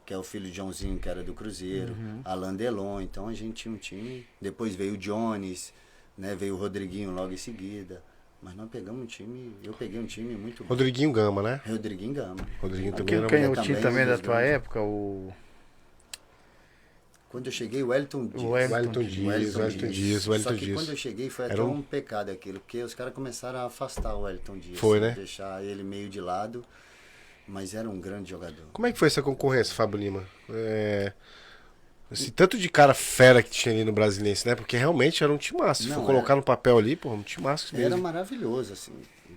que é o filho de Joãozinho, que era do Cruzeiro. Alain Delon. Então a gente tinha um time. Depois veio o Jones, né? Veio o Rodriguinho logo em seguida. Mas nós pegamos um time, eu peguei um time muito bom. Rodriguinho Gama, né? Rodriguinho Gama. Rodriguinho também Quem era ganhou o também, time também um da dos tua grandes. época? O Quando eu cheguei, o Wellington Dias. Wellington Dias. Só que quando eu cheguei foi até um pecado aquilo, porque os caras começaram a afastar o Wellington Dias. Foi, né? Deixar ele meio de lado, mas era um grande jogador. Como é que foi essa concorrência, Fábio Lima? Esse tanto de cara fera que tinha ali no Brasiliense, né? Porque realmente era um timaço. Se Não, for colocar no papel ali, pô, um timaço mesmo. Era maravilhoso, assim.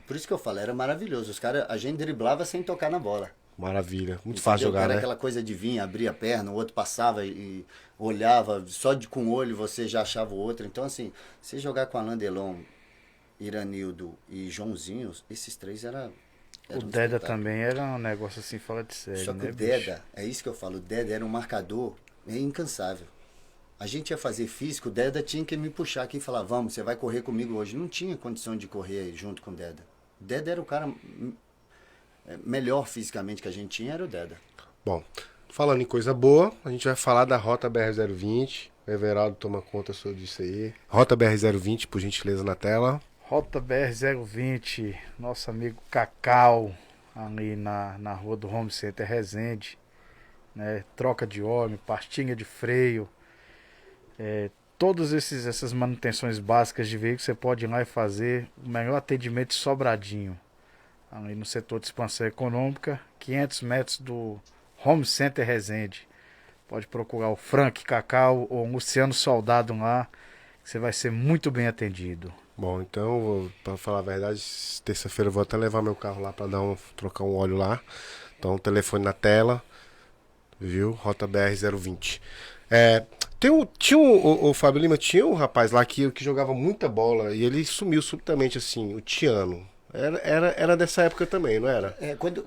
Por isso que eu falo, era maravilhoso. Os caras, a gente driblava sem tocar na bola. Maravilha. Muito Entendeu? fácil jogar, Era né? aquela coisa de vir, abrir a perna, o outro passava e olhava, só com o olho você já achava o outro. Então, assim, você jogar com Alain Delon, Iranildo e Joãozinho, esses três era o Deda também era um negócio assim, fora de série, Só que né, o Deda, bicho? é isso que eu falo, o Deda era um marcador incansável. A gente ia fazer físico, o Deda tinha que me puxar aqui e falar, vamos, você vai correr comigo hoje. Não tinha condição de correr junto com o Deda. O Deda era o cara melhor fisicamente que a gente tinha, era o Deda. Bom, falando em coisa boa, a gente vai falar da Rota BR-020. O Everaldo toma conta disso aí. Rota BR-020, por gentileza, na tela. Rota BR-020, nosso amigo Cacau, ali na rua do Home Center Resende, né? Troca de óleo, pastinha de freio, todas essas manutenções básicas de veículo você pode ir lá e fazer o melhor atendimento de Sobradinho, ali no setor de expansão econômica, 500 metros do Home Center Resende. Pode procurar o Frank Cacau ou o Luciano Soldado lá, que você vai ser muito bem atendido. Bom, então, pra falar a verdade, terça-feira eu vou até levar meu carro lá pra trocar um óleo lá. Então, telefone na tela, viu? Rota BR-020. O Fábio Lima tinha um rapaz lá que jogava muita bola e ele sumiu subitamente, assim, o Tiano. Era dessa época também, não era?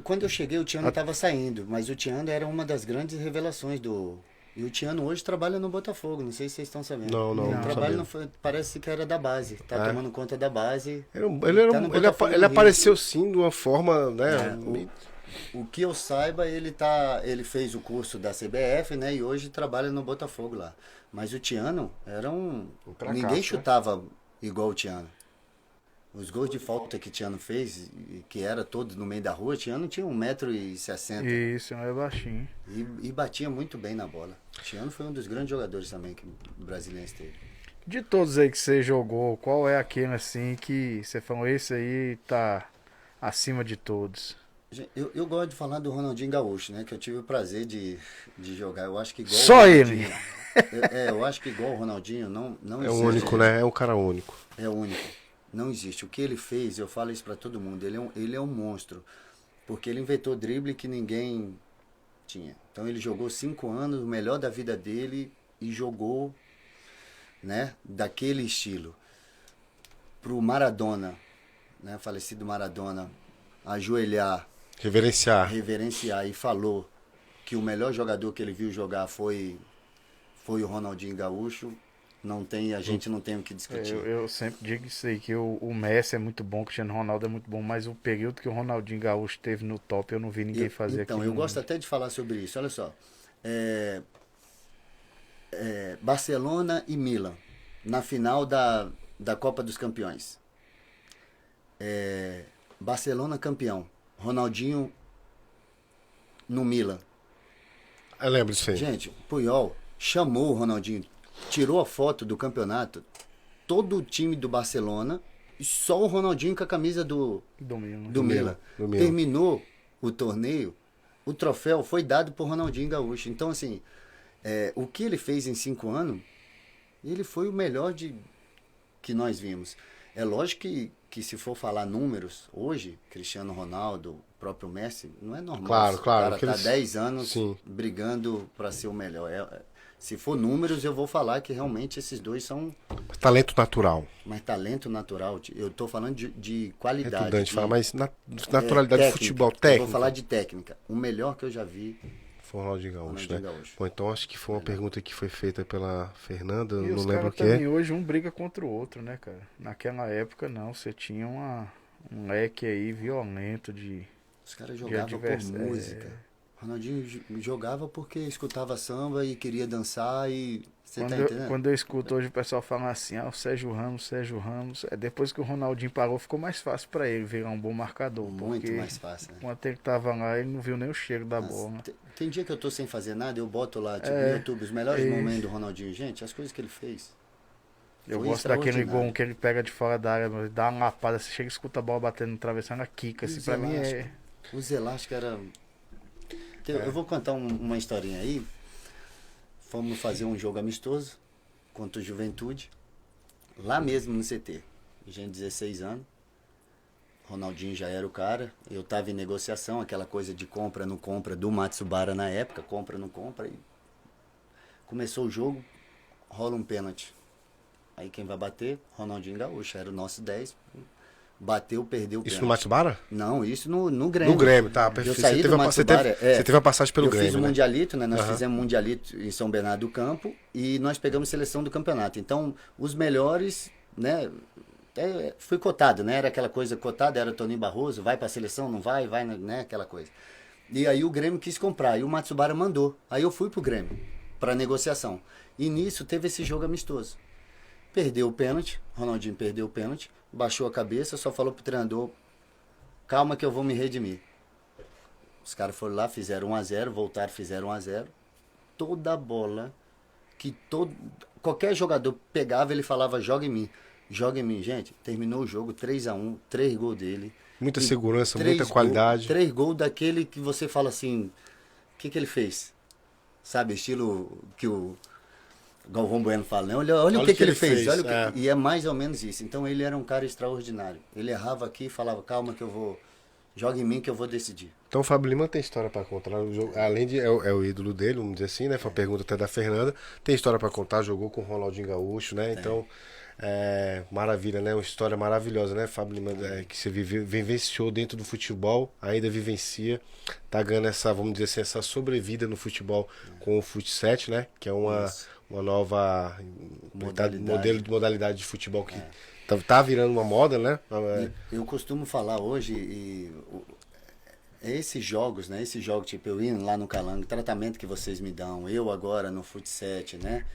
Quando eu cheguei, o Tiano estava saindo, mas o Tiano era uma das grandes revelações do... E o Tiano hoje trabalha no Botafogo, não sei se vocês estão sabendo. Não trabalha sabia. parece que era da base, tá tomando conta da base. Ele apareceu sim de uma forma, né? O que eu saiba, ele fez o curso da CBF, né? E hoje trabalha no Botafogo lá. Mas o Tiano era ninguém chutava igual o Tiano. Os gols de falta que o Tiano fez, que era todo no meio da rua, o Tiano tinha 1,60 m. Isso, é baixinho. E batia muito bem na bola. O Tiano foi um dos grandes jogadores também que o Brasiliense teve. De todos aí que você jogou, qual é aquele assim que você falou, esse aí tá acima de todos? Eu gosto de falar do Ronaldinho Gaúcho, né? Que eu tive o prazer de jogar. Eu acho que igual o Só ele! Ronaldinho. Eu acho que igual o Ronaldinho não É existe. único, né? É um cara único. É único. Não existe. O que ele fez, eu falo isso pra todo mundo, ele é um monstro. Porque ele inventou drible que ninguém tinha. Então ele jogou 5 anos, o melhor da vida dele, e jogou, né, daquele estilo. Pro Maradona, né, falecido Maradona, ajoelhar, Reverenciar. reverenciar e falou que o melhor jogador que ele viu jogar foi o Ronaldinho Gaúcho. A gente não tem o que discutir. Eu sempre digo isso aí, que o Messi é muito bom, o Cristiano Ronaldo é muito bom, mas o período que o Ronaldinho Gaúcho teve no top, eu não vi ninguém fazer Então, aquilo. eu gosto até de falar sobre isso. Olha só. Barcelona e Milan, na final da Copa dos Campeões. Barcelona campeão. Ronaldinho no Milan. Eu lembro disso aí. Gente, Puyol chamou o Ronaldinho, tirou a foto do campeonato, todo o time do Barcelona, e só o Ronaldinho com a camisa do Milan. Milan. Do Milan. Terminou o torneio, o troféu foi dado por Ronaldinho Gaúcho. Então, assim, o que ele fez em 5 anos, ele foi o melhor que nós vimos. É lógico que se for falar números, hoje, Cristiano Ronaldo, o próprio Messi, não é normal. Claro, claro. O cara tá 10 anos Sim. brigando para ser o melhor. Se for números, eu vou falar que realmente esses dois são Talento natural. mais talento natural. Eu tô falando de qualidade. Redundante de, falar, mas naturalidade técnica. do futebol Eu técnico. vou falar de técnica. O melhor que eu já vi. Foi o Ronaldinho Gaúcho, Ronaldinho né? Gaúcho. Bom, então acho que foi uma pergunta que foi feita pela Fernanda, E não os lembro o caras que. também hoje um briga contra o outro, né, cara? Naquela época não, você tinha um leque aí violento de... Os caras jogavam por adversário, música. Ronaldinho jogava porque escutava samba e queria dançar e... Você tá entendendo? Quando eu escuto hoje o pessoal falando assim, o Sérgio Ramos, depois que o Ronaldinho parou, ficou mais fácil pra ele virar um bom marcador. Muito porque mais fácil, né? enquanto ele tava lá, ele não viu nem o cheiro da bola. Tem dia que eu tô sem fazer nada, eu boto lá, tipo, no YouTube, os melhores momentos do Ronaldinho. Gente, as coisas que ele fez. Eu Foi gosto daquele extraordinário. gol que ele pega de fora da área, ele dá uma lapada, você chega e escuta a bola batendo no travessão, ela quica, assim, pra mim é... Os elásticos era... Eu vou contar uma historinha aí. Fomos fazer um jogo amistoso contra o Juventude, lá mesmo no CT. Gente, 16 anos. Ronaldinho já era o cara. Eu tava em negociação, aquela coisa de compra, não compra do Matsubara na época, compra, não compra. E começou o jogo, rola um pênalti. Aí quem vai bater? Ronaldinho Gaúcho, era o nosso 10. Bateu, perdeu o pênalti. Isso no Matsubara? Não, isso no Grêmio. No Grêmio, tá. Eu Perfeito. saí do Matsubara, você teve a passagem pelo eu Grêmio, fiz o né? Mundialito, né? Nós fizemos Mundialito em São Bernardo do Campo e nós pegamos seleção do campeonato. Então, os melhores, né? Fui cotado, né? Era aquela coisa cotada, era Toninho Barroso, vai pra seleção, não vai, né? Aquela coisa. E aí o Grêmio quis comprar e o Matsubara mandou. Aí eu fui pro Grêmio pra negociação. E nisso teve esse jogo amistoso. Perdeu o pênalti, Ronaldinho perdeu o pênalti, baixou a cabeça, só falou pro treinador, calma que eu vou me redimir. Os caras foram lá, fizeram 1-0, voltaram, fizeram 1-0. Toda a bola que qualquer jogador pegava, ele falava, joga em mim. Joga em mim, gente. Terminou o jogo 3-1, 3 gols dele. Muita E segurança, 3 muita qualidade. 3 gols daquele que você fala assim, o que ele fez? Sabe, estilo que o Galvão Bueno fala, né? Olha o que ele fez. Olha E é mais ou menos isso. Então ele era um cara extraordinário. Ele errava aqui e falava, calma que eu vou... Joga em mim que eu vou decidir. Então o Fábio Lima tem história pra contar. Além de é o ídolo dele, vamos dizer assim, né? Foi uma pergunta até da Fernanda. Tem história pra contar, jogou com o Ronaldinho Gaúcho, né? Então, maravilha, né? Uma história maravilhosa, né, Fábio Lima? Que você vivenciou dentro do futebol, ainda vivencia, tá ganhando essa, vamos dizer assim, essa sobrevida no futebol com o Fut7, né? Que é uma nova modalidade de futebol que tá virando uma moda, né? Eu costumo falar hoje, esses jogos, né? Esses jogos tipo eu indo lá no Calango, tratamento que vocês me dão, eu agora no Fut7, né?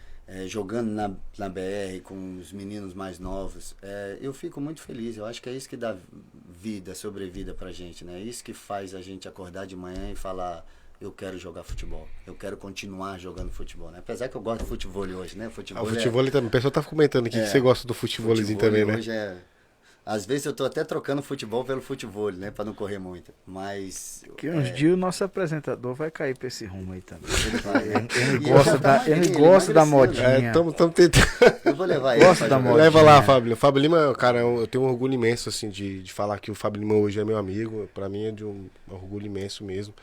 Jogando na BR com os meninos mais novos, eu fico muito feliz. Eu acho que é isso que dá vida, sobrevida pra gente, né? É isso que faz a gente acordar de manhã e falar, eu quero jogar futebol. Eu quero continuar jogando futebol, né? Apesar que eu gosto de futebol hoje, né? O Futebol futebol também. O pessoal tá comentando aqui que você gosta do futebolzinho também, né? hoje às vezes eu tô até trocando futebol pelo futebol, né? Pra não correr muito. Mas... Que uns dias o nosso apresentador vai cair pra esse rumo aí também. Ele vai... Ele gosta da modinha. Estamos tentando. Eu vou levar ele. Gosto da jogar. moda. Leva lá, Fábio. Fábio Lima, cara, eu tenho um orgulho imenso, assim, de falar que o Fábio Lima hoje é meu amigo. Pra mim é de um orgulho imenso mesmo.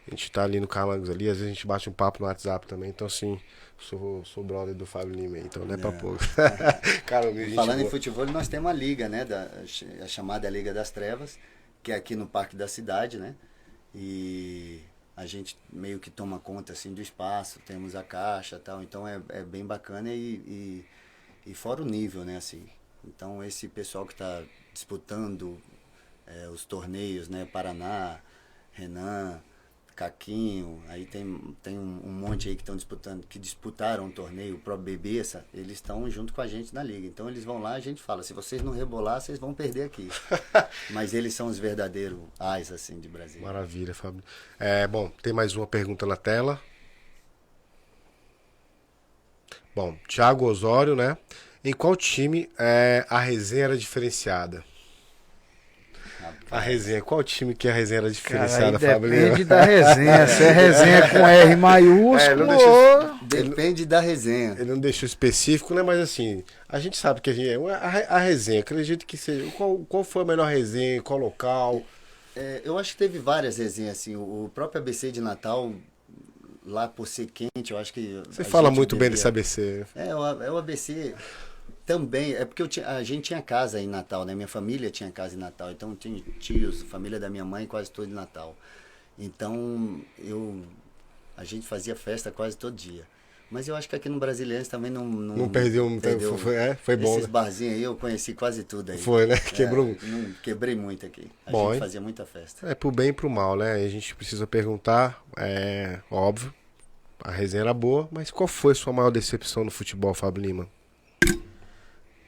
A gente tá ali no Camargos ali, às vezes a gente bate um papo no WhatsApp também. Então, assim, sou brother do Fábio Lima aí, então não é pra pouco. Cara, Falando em futebol, nós temos uma liga, né? A chamada Liga das Trevas, que é aqui no Parque da Cidade, né? E a gente meio que toma conta, assim, do espaço, temos a caixa e tal. Então é bem bacana e fora o nível, né? Assim. Então esse pessoal que tá disputando os torneios, né? Paraná, Renan... Caquinho, aí tem um monte aí que estão disputando, que disputaram o torneio, o próprio Bebeça, eles estão junto com a gente na liga. Então eles vão lá, a gente fala, se vocês não rebolar, vocês vão perder aqui. Mas eles são os verdadeiros ais, assim, de Brasília. Maravilha, Fábio. Bom, tem mais uma pergunta na tela. Bom, Thiago Osório, né? Em qual time a resenha era diferenciada? A resenha, qual time que a resenha era diferenciada, Fábio? Depende da resenha. Se é resenha com R maiúsculo, Depende da resenha. Ele não deixou específico, né? Mas assim, a gente sabe que a resenha, acredito que seja. Qual foi a melhor resenha, qual local? Eu acho que teve várias resenhas, assim. O próprio ABC de Natal, lá por ser quente, eu acho que... Você fala muito bem desse ABC. O ABC... Também, é porque a gente tinha casa em Natal, né? Minha família tinha casa em Natal, então tinha tios, família da minha mãe quase todo em Natal. Então, a gente fazia festa quase todo dia. Mas eu acho que aqui no Brasiliense também não perdeu um tempo, foi bom. Esses né? barzinhos aí eu conheci quase tudo aí. Foi, né? Quebrou. Quebrei muito aqui. A Bom, gente fazia muita festa. É pro bem e pro mal, né? A gente precisa perguntar, óbvio, a resenha era boa, mas qual foi a sua maior decepção no futebol, Fábio Lima?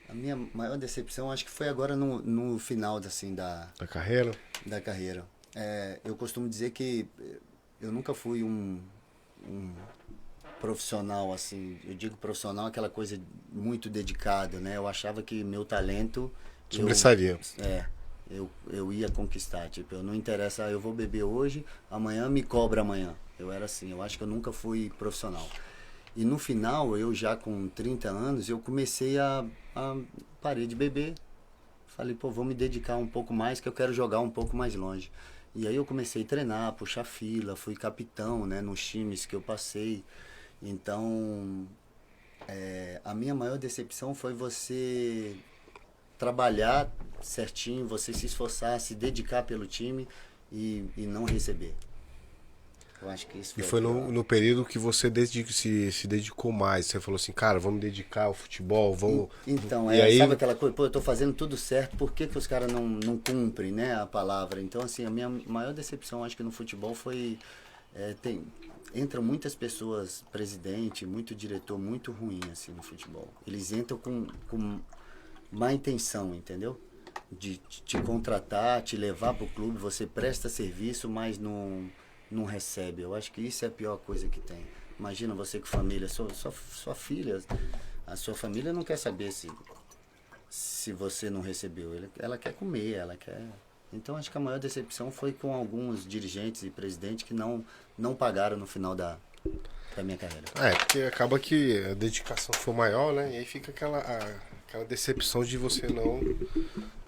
A minha maior decepção acho que foi agora no final assim, Da carreira? Da carreira. Eu costumo dizer que eu nunca fui um profissional, assim, eu digo profissional, aquela coisa muito dedicada, né? Eu achava que meu talento... Sobressaria. Eu ia conquistar, tipo, eu não interessa, eu vou beber hoje, amanhã me cobra amanhã. Eu era assim, eu acho que eu nunca fui profissional. E no final, eu já com 30 anos, eu comecei a parei de beber. Falei, vou me dedicar um pouco mais, que eu quero jogar um pouco mais longe. E aí eu comecei a treinar, puxar fila, fui capitão, né, nos times que eu passei. Então, a minha maior decepção foi você trabalhar certinho, você se esforçar, se dedicar pelo time e não receber. Eu acho que isso foi. E foi no período que você se dedicou mais. Você falou assim, cara, vamos me dedicar ao futebol, vamos... Então, aí... sabe aquela coisa, eu tô fazendo tudo certo, por que os caras não cumprem, né, a palavra? Então, assim, a minha maior decepção, acho que no futebol foi... Entram muitas pessoas, presidente, muito diretor, muito ruim, assim, no futebol. Eles entram com má intenção, entendeu? De te contratar, te levar pro clube, você presta serviço, mas não recebe. Eu acho que isso é a pior coisa que tem. Imagina você com família, sua filha, a sua família não quer saber se você não recebeu. Ela quer comer, ela quer... Então acho que a maior decepção foi com alguns dirigentes e presidentes que não pagaram no final da minha carreira. Porque acaba que a dedicação foi maior, né? E aí fica aquela decepção de você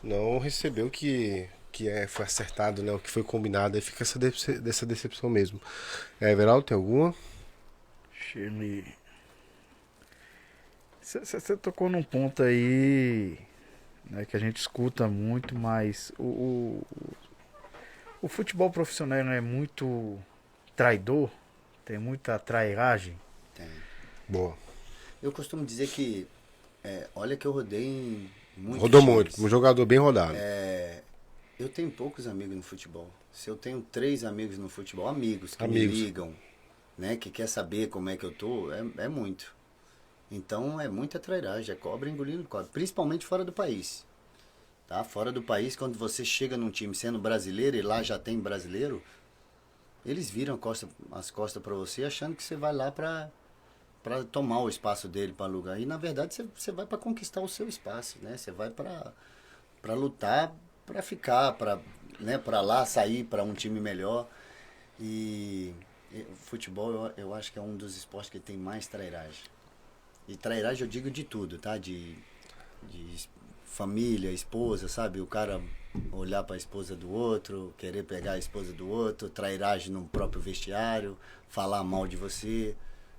não receber o que foi acertado, né? O que foi combinado. Aí fica dessa decepção mesmo. Everaldo, tem alguma? Você tocou num ponto aí, né, que a gente escuta muito, mas o futebol profissional não é muito traidor? Tem muita trairagem? Tem. Boa. Eu costumo dizer que, olha que eu rodei em muitos Rodou times. muito, um jogador bem rodado. Eu tenho poucos amigos no futebol. Se eu tenho 3 amigos no futebol, amigos que me ligam, né, que quer saber como é que eu tô, é muito. Então é muita trairagem, é cobra engolindo cobra, principalmente fora do país. Tá? Fora do país, quando você chega num time sendo brasileiro e lá já tem brasileiro, eles viram as costas para você achando que você vai lá para tomar o espaço dele, para alugar. E na verdade você vai para conquistar o seu espaço, né? Você vai para lutar, para ficar, para, né, para lá sair para um time melhor. E futebol eu acho que é um dos esportes que tem mais trairagem. E trairagem eu digo de tudo, tá? De família, esposa, sabe? O cara olhar para a esposa do outro, querer pegar a esposa do outro, trairagem no próprio vestiário, falar mal de você,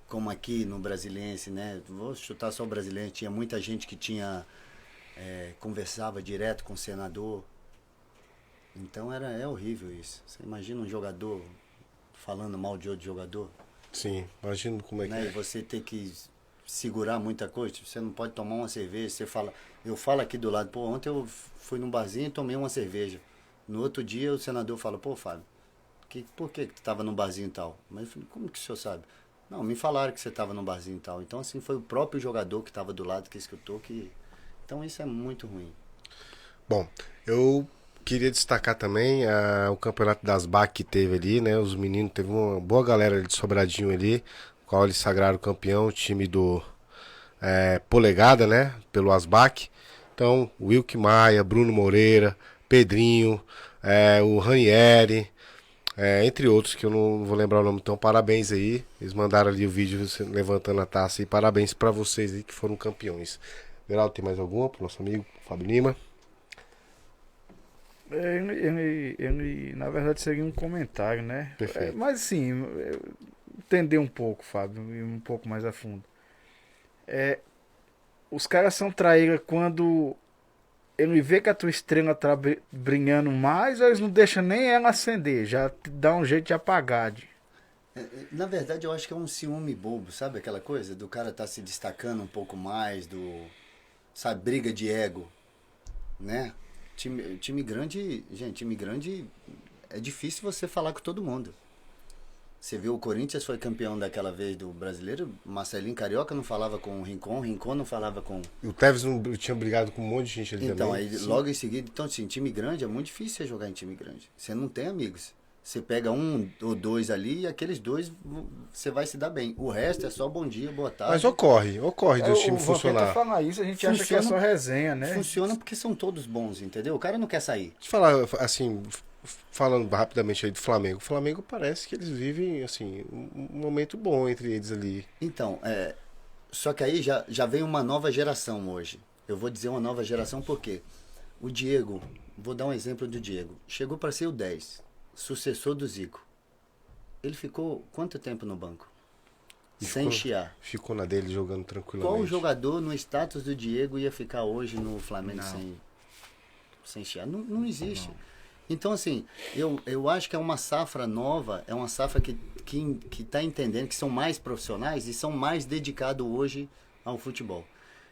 como aqui no Brasiliense, né? Vou chutar só o Brasiliense, tinha muita gente que conversava direto com o senador. Então é horrível isso. Você imagina um jogador falando mal de outro jogador? Sim, imagino como é que né? E você ter que segurar muita coisa, você não pode tomar uma cerveja, eu falo aqui do lado, pô, ontem eu fui num barzinho e tomei uma cerveja. No outro dia o senador fala, pô, Fábio, por que tu estava num barzinho e tal? Mas eu falei, como que o senhor sabe? Não, me falaram que você estava num barzinho e tal. Então, assim, foi o próprio jogador que estava do lado que escutou que... Então, isso é muito ruim. Bom, eu queria destacar também o campeonato das BAC que teve ali, né? Os meninos, teve uma boa galera ali de Sobradinho ali, qual eles sagraram campeão, o time do Polegada, né? Pelo Asbac. Então, Wilke Maia, Bruno Moreira, Pedrinho, o Ranieri, entre outros que eu não vou lembrar o nome. Então, parabéns aí. Eles mandaram ali o vídeo levantando a taça e parabéns para vocês aí que foram campeões. Geraldo, tem mais alguma pro nosso amigo Fábio Lima? Ele, na verdade, seria um comentário, né? Perfeito. Mas assim, entender um pouco, Fábio, e um pouco mais a fundo. Os caras são traíra quando ele vê que a tua estrela tá brilhando mais, ou eles não deixam nem ela acender, já dá um jeito de apagar. Na verdade, eu acho que é um ciúme bobo, sabe aquela coisa? Do cara tá se destacando um pouco mais, sabe, briga de ego, né? Time grande, gente, time grande é difícil você falar com todo mundo. Você viu o Corinthians foi campeão daquela vez do Brasileiro, Marcelinho Carioca não falava com o Rincon não falava com... E o Tevez não tinha brigado com um monte de gente ali então, também. Aí logo em seguida, então assim, time grande é muito difícil você jogar em time grande. Você não tem amigos. Você pega um ou dois ali e aqueles dois você vai se dar bem. O resto é só bom dia, boa tarde. Mas ocorre dos times funcionar. Falar isso, a gente acha que é só resenha, né? Funciona porque são todos bons, entendeu? O cara não quer sair. Deixa eu falar, assim, falando rapidamente aí do Flamengo. O Flamengo parece que eles vivem, assim, um momento bom entre eles ali. Então, só que aí já vem uma nova geração hoje. Eu vou dizer uma nova geração porque o Diego, vou dar um exemplo do Diego, chegou para ser o 10, sucessor do Zico. Ele ficou quanto tempo no banco? Sem chiar. Ficou na dele jogando tranquilamente. Qual jogador no status do Diego ia ficar hoje no Flamengo sem chiar? Não existe. Não. Então, assim, eu acho que é uma safra nova, é uma safra que está entendendo que são mais profissionais e são mais dedicados hoje ao futebol.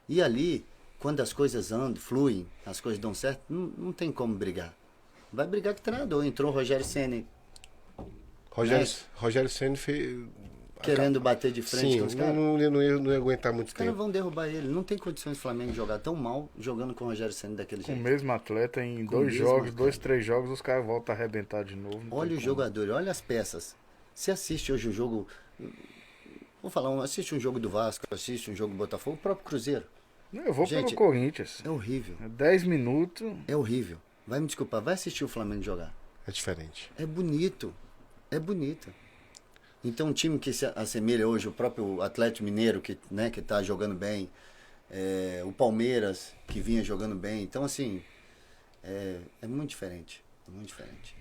E ali, quando as coisas andam, fluem, as coisas dão certo, não tem como brigar. Vai brigar com o treinador. Entrou o Rogério Ceni. Rogério Ceni fez... Querendo bater de frente Sim, com os caras. Não ia aguentar muito tempo. Os caras vão derrubar ele. Não tem condições do Flamengo jogar tão mal jogando com o Rogério Ceni daquele jeito. Com o mesmo atleta, em dois, três jogos, os caras voltam a arrebentar de novo. Olha o jogador, olha as peças. Você assiste hoje o jogo... Vou falar, assiste um jogo do Vasco, assiste um jogo do Botafogo, o próprio Cruzeiro. Eu vou pelo Corinthians. É horrível. 10 minutos. É horrível. Vai me desculpar, vai assistir o Flamengo jogar. É diferente. É bonito. É bonito. Então um time que se assemelha hoje, o próprio Atlético Mineiro, que tá jogando bem, o Palmeiras, que vinha jogando bem. Então, assim, é muito diferente. Muito diferente.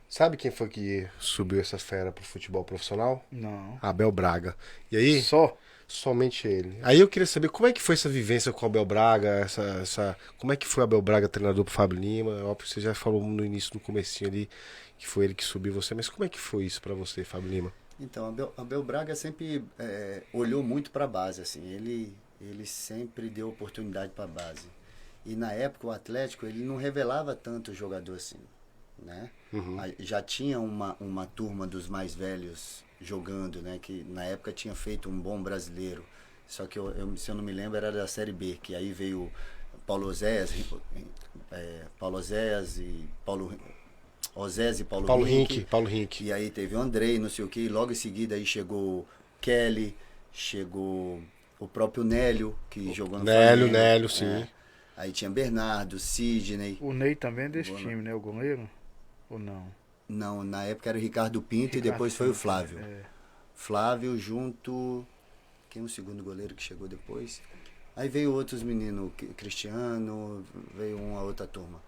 Sabe quem foi que subiu essa fera pro futebol profissional? Não. Abel Braga. E aí? Somente ele. Aí eu queria saber como é que foi essa vivência com o Abel Braga, como é que foi o Abel Braga treinador pro Fábio Lima? Óbvio, você já falou no início, no comecinho ali, que foi ele que subiu você, mas como é que foi isso para você, Fábio Lima? Então, Abel Braga sempre olhou muito para a base, assim, ele sempre deu oportunidade para a base. E na época o Atlético, ele não revelava tanto o jogador assim, né? Uhum. Já tinha uma turma dos mais velhos jogando, né? Que na época tinha feito um bom brasileiro. Só que se eu não me lembro, era da Série B, que aí veio Paulo Zéas e Paulo Ozés e Paulo Paulo Rink. Rink, Paulo Rink. E aí teve o Andrei, não sei o que, e logo em seguida aí chegou Kelly, chegou o próprio Nélio, que jogou no Flamengo. Nélio, sim. Aí tinha Bernardo, Sidney. O Ney também é desse time, né? O goleiro? Ou não? Não, na época era o Ricardo Pinto e depois foi o Flávio. Flávio junto... Quem é o segundo goleiro que chegou depois? Aí veio outros meninos, Cristiano, veio uma outra turma.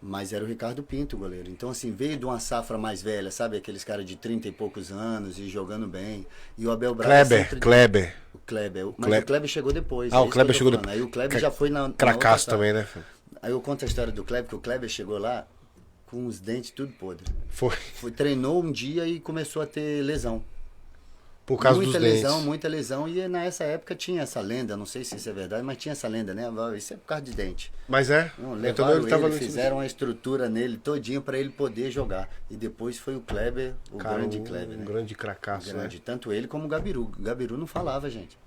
Mas era o Ricardo Pinto o goleiro. Então, assim, veio de uma safra mais velha, sabe? Aqueles caras de 30 e poucos anos e jogando bem. E o Abel Braga Kleber. O Kleber. Mas o Kleber chegou depois. O Kleber chegou depois. Aí o Kleber já foi na Cracaço também, né? Aí eu conto a história do Kleber, que o Kleber chegou lá com os dentes tudo podre. Foi. Treinou um dia e começou a ter lesão. Por causa muita dos lesão, dentes. muita lesão. E nessa época tinha essa lenda, não sei se isso é verdade, mas tinha essa lenda, né? Isso é por causa de dente. Mas Não, levaram ele, fizeram a estrutura nele todinho para ele poder jogar. E depois foi o Kleber, grande Kleber, né? Um grande cracaço, né? Tanto ele como o Gabiru. O Gabiru não falava, gente.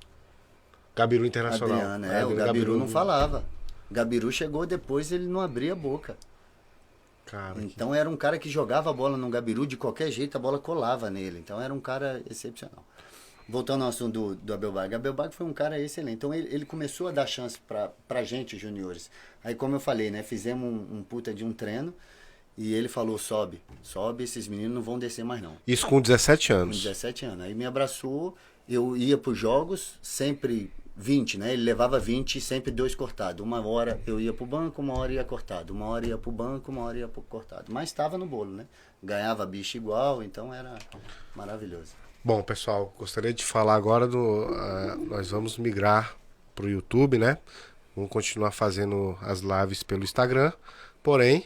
Gabiru Internacional. Adriano, o Gabiru não falava. Gabiru chegou depois, ele não abria a boca. Cara, então era um cara que jogava a bola no Gabiru, de qualquer jeito a bola colava nele. Então era um cara excepcional. Voltando ao assunto do Abel Braga. Abel Braga foi um cara excelente. Então ele começou a dar chance pra gente, juniores. Aí como eu falei, né? Fizemos um puta de um treino e ele falou, sobe, esses meninos não vão descer mais não. Isso com 17 anos. Com 17 anos. Aí me abraçou, eu ia pros jogos, sempre 20, né? Ele levava 20 e sempre 2 cortados. Uma hora eu ia pro banco, uma hora ia cortado. Uma hora ia pro banco, uma hora ia pro cortado. Mas estava no bolo, né? Ganhava bicho igual, então era maravilhoso. Bom, pessoal, gostaria de falar agora nós vamos migrar pro YouTube, né? Vamos continuar fazendo as lives pelo Instagram. Porém,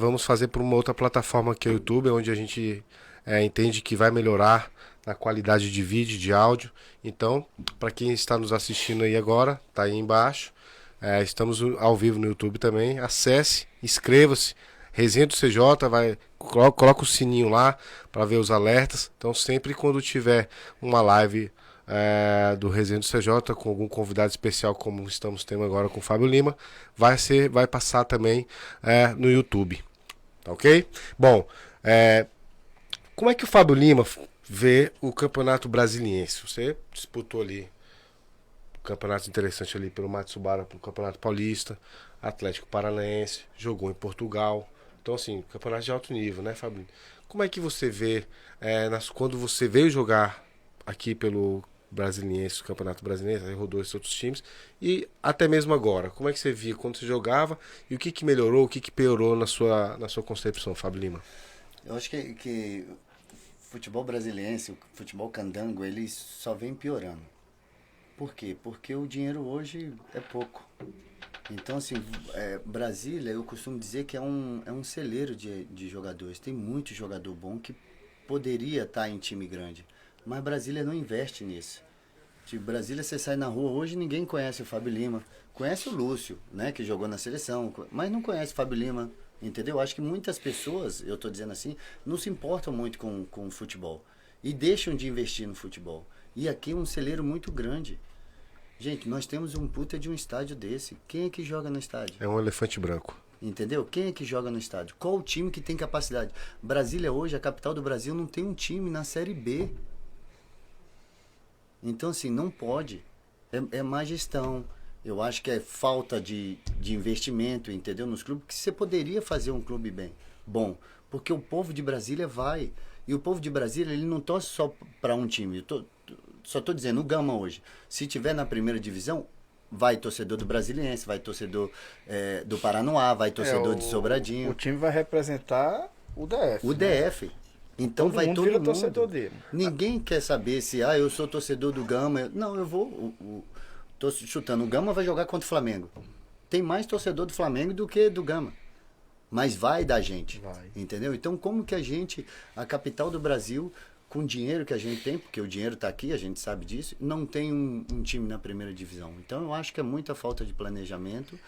vamos fazer por uma outra plataforma que é o YouTube, onde a gente entende que vai melhorar na qualidade de vídeo, de áudio. Então, para quem está nos assistindo aí agora, tá aí embaixo. Estamos ao vivo no YouTube também. Acesse, inscreva-se. Resenha do CJ, coloca o sininho lá para ver os alertas. Então, sempre quando tiver uma live do Resenha do CJ com algum convidado especial, como estamos tendo agora com o Fábio Lima, vai passar também no YouTube. Tá ok? Bom, como é que o Fábio Lima vê o Campeonato Brasiliense? Você disputou ali campeonatos interessantes ali pelo Matsubara, pelo Campeonato Paulista, Atlético Paranaense, jogou em Portugal. Então, assim, campeonato de alto nível, né, Fábio? Como é que você vê, quando você veio jogar aqui pelo Brasiliense, o Campeonato Brasileiro, aí rodou esses outros times, e até mesmo agora, como é que você via quando você jogava, e o que melhorou, o que piorou na sua concepção, Fábio Lima? Eu acho que o futebol brasiliense, o futebol candango, ele só vem piorando. Por quê? Porque o dinheiro hoje é pouco. Então, assim, Brasília, eu costumo dizer que é um celeiro de jogadores. Tem muito jogador bom que poderia estar em time grande. Mas Brasília não investe nisso. De Brasília, você sai na rua, hoje ninguém conhece o Fábio Lima. Conhece o Lúcio, né, que jogou na seleção, mas não conhece o Fábio Lima, entendeu? Acho que muitas pessoas, eu estou dizendo assim, não se importam muito com o futebol. E deixam de investir no futebol. E aqui é um celeiro muito grande. Gente, nós temos um puta de um estádio desse. Quem é que joga no estádio? É um elefante branco. Entendeu? Quem é que joga no estádio? Qual o time que tem capacidade? Brasília hoje, a capital do Brasil, não tem um time na Série B. Então, assim, não pode. É má gestão. Eu acho que é falta de investimento, entendeu? Nos clubes, que você poderia fazer um clube bom. Porque o povo de Brasília vai. E o povo de Brasília, ele não torce só para um time. Só estou dizendo, o Gama hoje, se tiver na primeira divisão, vai torcedor do Brasiliense, vai torcedor do Paranoá, vai torcedor de Sobradinho. O time vai representar o DF. O DF. Então todo vai mundo todo vira mundo. Torcedor dele. Ninguém quer saber se eu sou torcedor do Gama. Não, eu vou. Tô chutando. O Gama vai jogar contra o Flamengo. Tem mais torcedor do Flamengo do que do Gama. Mas vai da gente. Vai. Entendeu? Então como que a capital do Brasil, com o dinheiro que a gente tem, porque o dinheiro está aqui, a gente sabe disso, não tem um time na primeira divisão. Então eu acho que é muita falta de planejamento.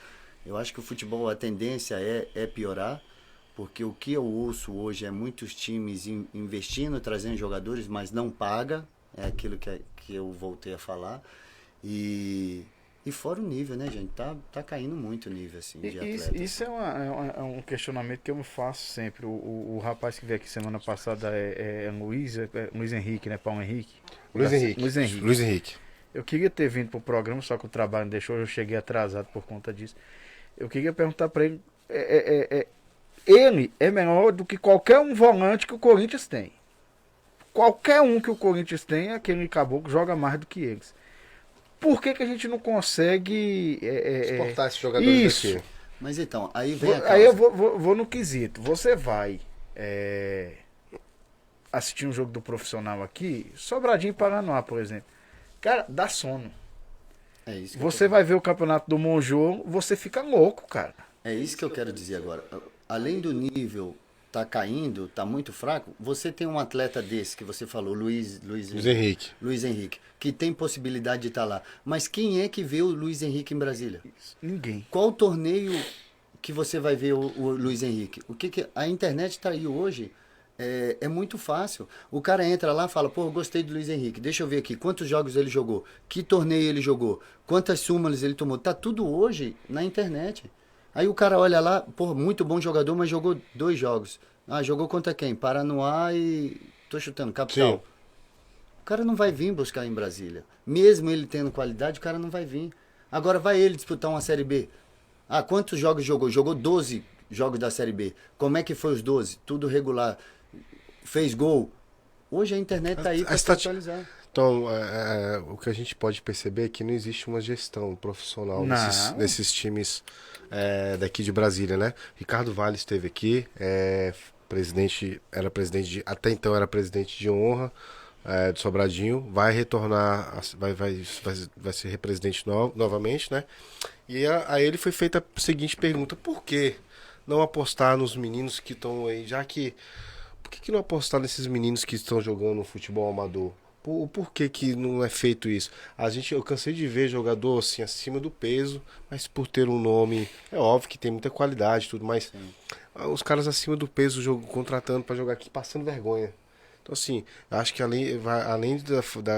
Eu acho que o futebol, a tendência é piorar, porque o que eu ouço hoje é muitos times investindo, trazendo jogadores, mas não paga, é aquilo que eu voltei a falar. E E fora o nível, né, gente? Tá caindo muito o nível, assim, de atletas. Isso é um questionamento que eu me faço sempre. O rapaz que veio aqui semana passada é Luiz Henrique, né? Paulo Henrique. Luiz Henrique. Luiz Henrique. Luiz Henrique. Eu queria ter vindo pro programa, só que o trabalho não deixou, eu cheguei atrasado por conta disso. Eu queria perguntar para ele. Ele é melhor do que qualquer um volante que o Corinthians tem. Qualquer um que o Corinthians tem, aquele caboclo joga mais do que eles. Por que a gente não consegue Exportar esses jogadores isso aqui. Mas então, aí vem a causa. Aí eu vou no quesito. Você vai assistir um jogo do profissional aqui, Sobradinho e Paranoá, por exemplo. Cara, dá sono. É isso que Você vai ver o campeonato do Monjô, você fica louco, cara. É isso que eu quero dizer agora. Além do nível tá caindo, tá muito fraco, você tem um atleta desse que você falou, Luiz Henrique. Luiz Henrique, que tem possibilidade de estar lá. Mas quem é que vê o Luiz Henrique em Brasília? Ninguém. Qual torneio que você vai ver o Luiz Henrique? A internet está aí hoje, é muito fácil. O cara entra lá e fala, pô, eu gostei do Luiz Henrique, deixa eu ver aqui, quantos jogos ele jogou, que torneio ele jogou, quantas súmulas ele tomou, tá tudo hoje na internet. Aí o cara olha lá, pô, muito bom jogador, mas jogou 2 jogos. Ah, jogou contra quem? Paranoá e... tô chutando, Capital. Sim. O cara não vai vir buscar em Brasília. Mesmo ele tendo qualidade, o cara não vai vir. Agora vai ele disputar uma Série B. Ah, quantos jogos jogou? Jogou 12 jogos da Série B. Como é que foi os 12? Tudo regular. Fez gol. Hoje a internet tá aí para se atualizar. Então, o que a gente pode perceber é que não existe uma gestão profissional nesses times daqui de Brasília, né? Ricardo Vale esteve aqui, até então era presidente de honra do Sobradinho, vai retornar, vai ser presidente novamente, né? E a ele foi feita a seguinte pergunta: por que não apostar nos meninos que estão aí, por que não apostar nesses meninos que estão jogando futebol amador? Por que não é feito isso? Eu cansei de ver jogador assim, acima do peso, mas por ter um nome, é óbvio que tem muita qualidade e tudo, mas os caras acima do peso contratando para jogar aqui, passando vergonha. Então assim, acho que além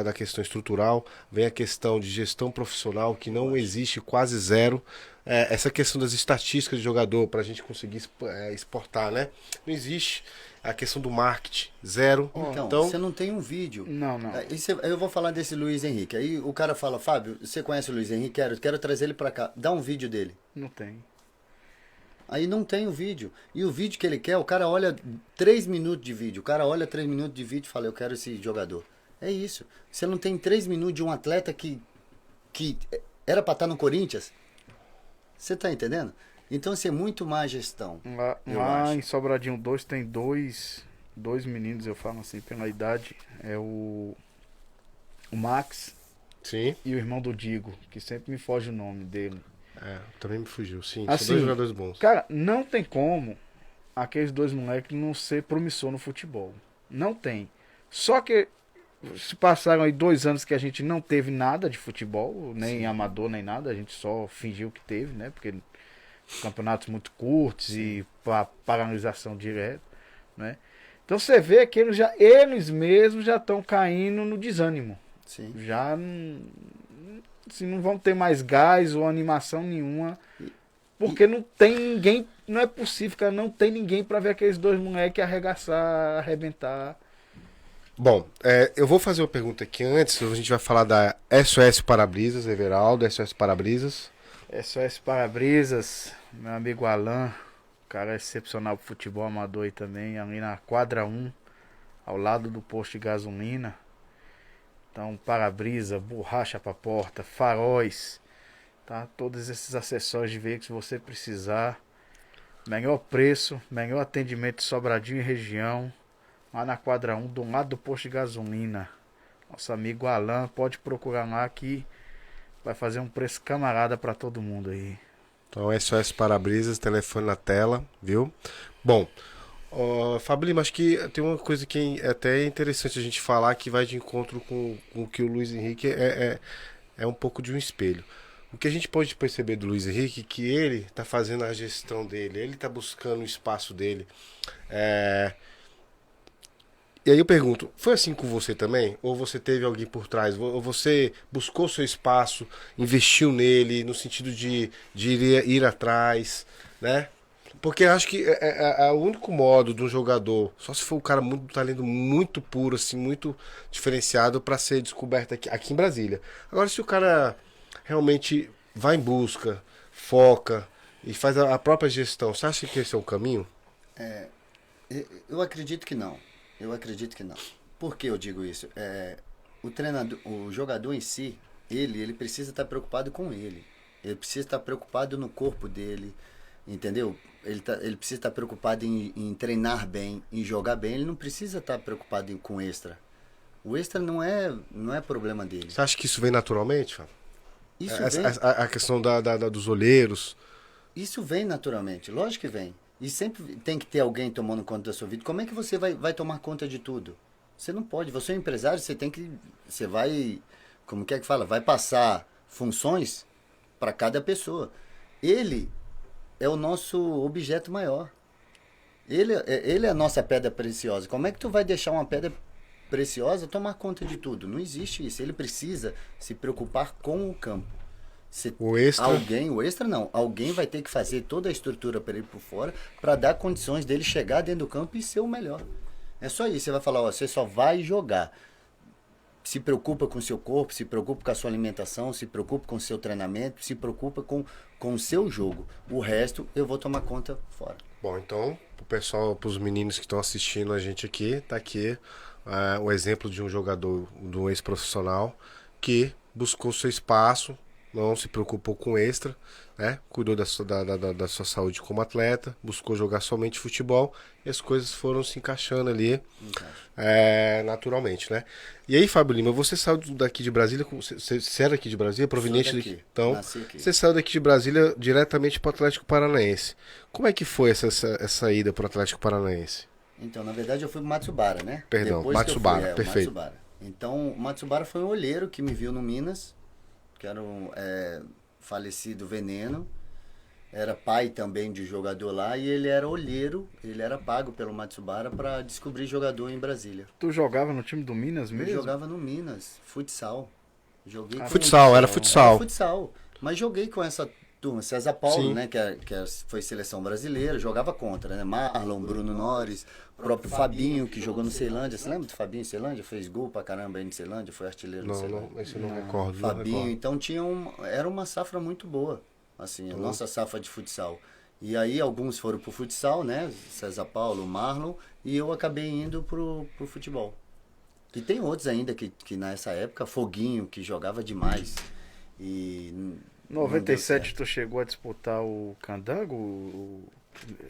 da questão estrutural, vem a questão de gestão profissional, que não existe, quase zero. Essa questão das estatísticas de jogador, para a gente conseguir exportar, né? Não existe. A questão do marketing, zero. Então, você não tem um vídeo. Não. Eu vou falar desse Luiz Henrique. Aí o cara fala, Fábio, você conhece o Luiz Henrique? Quero trazer ele pra cá. Dá um vídeo dele. Não tem. Aí não tem o vídeo. E o vídeo que ele quer, o cara olha 3 minutos de vídeo. O cara olha 3 minutos de vídeo e fala, eu quero esse jogador. É isso. Você não tem 3 minutos de um atleta que era pra estar no Corinthians? Você tá entendendo? Então, assim, é muito má gestão. Lá em Sobradinho 2 tem dois meninos, eu falo assim, pela idade. É o Max. Sim. E o irmão do Digo, que sempre me foge o nome dele. Também me fugiu, sim. Assim, São 2 jogadores bons. Cara, não tem como aqueles 2 moleques não ser promissor no futebol. Não tem. Só que se passaram aí 2 anos que a gente não teve nada de futebol, nem amador, nem nada. A gente só fingiu que teve, né? Porque campeonatos muito curtos e paralisação direta, né? Então você vê que eles mesmos já estão caindo no desânimo. Sim. Já não vão ter mais gás ou animação nenhuma, porque não tem ninguém, não é possível, cara, não tem ninguém para ver aqueles 2 moleques arregaçar, arrebentar. Bom, eu vou fazer uma pergunta aqui antes. A gente vai falar da SOS Parabrisas, Everaldo, SOS Parabrisas. SOS Parabrisas, meu amigo Alan, cara excepcional pro futebol amador aí também, ali na quadra 1, ao lado do posto de gasolina. Então, para-brisa, borracha para porta, faróis, tá? Todos esses acessórios de veículos que você precisar. Melhor preço, melhor atendimento de Sobradinho e região. Lá na quadra 1, do lado do posto de gasolina. Nosso amigo Alan, pode procurar lá que vai fazer um preço camarada para todo mundo aí. Então, SOS Parabrisas, telefone na tela, viu? Bom, Fabrício, acho que tem uma coisa que é até interessante a gente falar, que vai de encontro com o que o Luiz Henrique é um pouco de um espelho. O que a gente pode perceber do Luiz Henrique é que ele está fazendo a gestão dele, ele está buscando o espaço dele. E aí eu pergunto, foi assim com você também? Ou você teve alguém por trás? Ou você buscou seu espaço, investiu nele, no sentido de ir atrás, né? Porque eu acho que é o único modo de um jogador, só se for um cara muito talento muito puro, assim, muito diferenciado para ser descoberto aqui em Brasília. Agora, se o cara realmente vai em busca, foca e faz a própria gestão, você acha que esse é o caminho? Eu acredito que não. Eu acredito que não. Por que eu digo isso? O treinador, o jogador em si, ele precisa estar preocupado com ele. Ele precisa estar preocupado no corpo dele, entendeu? Ele precisa estar preocupado em treinar bem, em jogar bem. Ele não precisa estar preocupado com extra. O extra não é problema dele. Você acha que isso vem naturalmente, Fábio? Isso Essa- vem, a questão dos olheiros. isso vem naturalmente, lógico que vem. E sempre tem que ter alguém tomando conta da sua vida. Como é que você vai tomar conta de tudo? Você não pode. Você é um empresário, você vai, como que fala? Vai passar funções para cada pessoa. Ele é o nosso objeto maior. Ele é a nossa pedra preciosa. Como é que tu vai deixar uma pedra preciosa tomar conta de tudo? Não existe isso. Ele precisa se preocupar com o campo. O extra. O extra não. Alguém vai ter que fazer toda a estrutura para ele por fora para dar condições dele chegar dentro do campo e ser o melhor. É só isso. Você vai falar, ó, você só vai jogar. Se preocupa com o seu corpo, se preocupa com a sua alimentação, se preocupa com o seu treinamento, se preocupa com o seu jogo. O resto eu vou tomar conta fora. Bom, então, pro pessoal, pros meninos que estão assistindo a gente aqui, tá aqui o exemplo de um jogador, de um ex-profissional que buscou seu espaço, não se preocupou com extra, né? Cuidou da sua saúde como atleta, buscou jogar somente futebol e as coisas foram se encaixando ali naturalmente, né? E aí, Fábio Lima, você saiu daqui de Brasília, você era daqui de Brasília, proveniente Sou daqui, daqui. Então, nasci aqui. você saiu daqui de Brasília diretamente para o Atlético Paranaense. Como é que foi essa ida para o Atlético Paranaense? Então, na verdade, eu fui pro Matsubara, né? Perdão, Depois que eu Matsubara, fui, o perfeito. Matsubara. Então, o Matsubara foi um olheiro que me viu no Minas, que era um falecido Veneno. Era pai também de jogador lá e ele era olheiro, ele era pago pelo Matsubara para descobrir jogador em Brasília. Tu jogava no time do Minas Eu mesmo? jogava no Minas, futsal. Joguei com Futsal, era futsal. Era futsal. Mas joguei com essa turma, César Paulo, Sim. né, foi seleção brasileira, jogava contra, né? Marlon, Bruno Norris, o próprio Fabinho, que jogou no Ceilândia. Você lembra do Fabinho em Ceilândia? Fez gol pra caramba aí no Ceilândia, foi artilheiro no Ceilândia. Não, esse eu não recordo. não Fabinho, recordo. então era uma safra muito boa, assim, a nossa safra de futsal. E aí alguns foram pro futsal, né? César Paulo, Marlon, e eu acabei indo pro futebol. E tem outros ainda que nessa época, Foguinho, que jogava demais. E não deu 97 certo. tu chegou a disputar o Candango?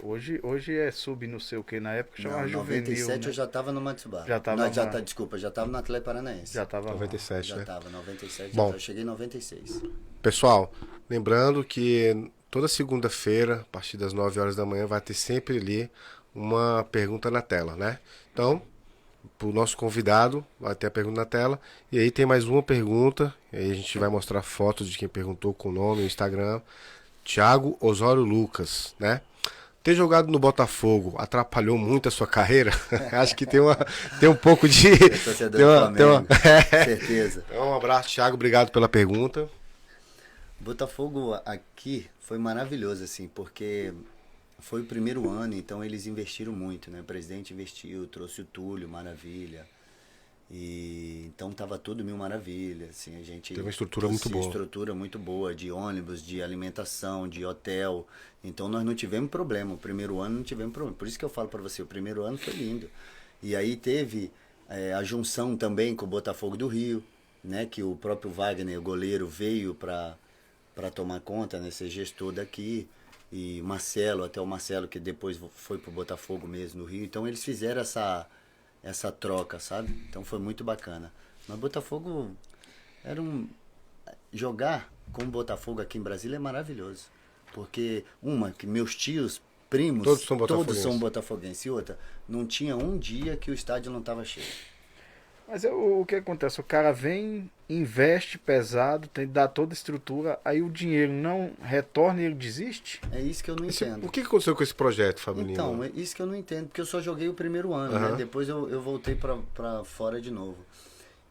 Hoje é sub não sei o que, na época chamava Não, juvenil, 97 né? eu já tava no Matsubara. Já tava Desculpa, já tava no Atlético Paranaense. Já tava lá. 97, Já né? tava, 97, Bom. eu cheguei em 96. Pessoal, lembrando que toda segunda-feira, a partir das 9 horas da manhã, vai ter sempre ali uma pergunta na tela, né? Então, pro nosso convidado, vai ter a pergunta na tela. E aí tem mais uma pergunta, e aí a gente vai mostrar fotos de quem perguntou com o nome, o Instagram. Thiago Osório Lucas, né? Ter jogado no Botafogo atrapalhou muito a sua carreira? Acho que tem um pouco de... Torcedor do Flamengo, certeza. Então, um abraço, Thiago, obrigado pela pergunta. Botafogo aqui foi maravilhoso, assim, porque foi o primeiro ano, então eles investiram muito, né? O presidente investiu, trouxe o Túlio, maravilha. E então tava tudo mil maravilha, assim, a gente Teve uma estrutura muito boa. estrutura muito boa de ônibus, de alimentação, de hotel. Então nós não tivemos problema, o primeiro ano não tivemos problema. Por isso que eu falo para você, o primeiro ano foi lindo. E aí teve a junção também com o Botafogo do Rio, né, que o próprio Wagner, o goleiro, veio para tomar conta, né, ser gestor daqui. E Marcelo, até o Marcelo que depois foi pro Botafogo mesmo no Rio. Então eles fizeram essa troca, sabe? Então foi muito bacana. Mas Botafogo jogar com o Botafogo aqui em Brasília é maravilhoso. Porque que meus tios, primos, Todos são botafoguenses. E outra, não tinha um dia que o estádio não estava cheio. Mas o que acontece? O cara vem investe pesado, tem que dar toda a estrutura, aí o dinheiro não retorna e ele desiste? É isso que eu não entendo. O que aconteceu com esse projeto, Fábio Então, Lima? é isso que eu não entendo, porque eu só joguei o primeiro ano, né? Depois eu voltei pra fora de novo.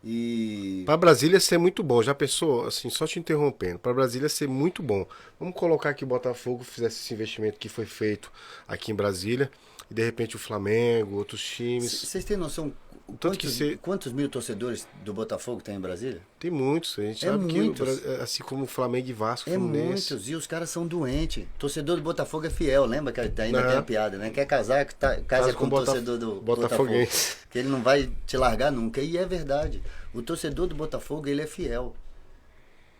E Para Brasília ser muito bom, já pensou, assim, só te interrompendo, para Brasília ser muito bom. Vamos colocar que o Botafogo fizesse esse investimento que foi feito aqui em Brasília, e de repente o Flamengo, outros times. vocês têm noção Tanto que quantos mil torcedores do Botafogo tem em Brasília? tem muitos, a gente É sabe muitos. que, assim como o Flamengo e Vasco, É Fluminense. muitos, e os caras são doentes. Torcedor do Botafogo é fiel, lembra que ainda Aham. tem a piada, né? Quer casar, casa com o torcedor do Botafogo. Botafoguense. Que ele não vai te largar nunca. E é verdade. O torcedor do Botafogo, ele é fiel.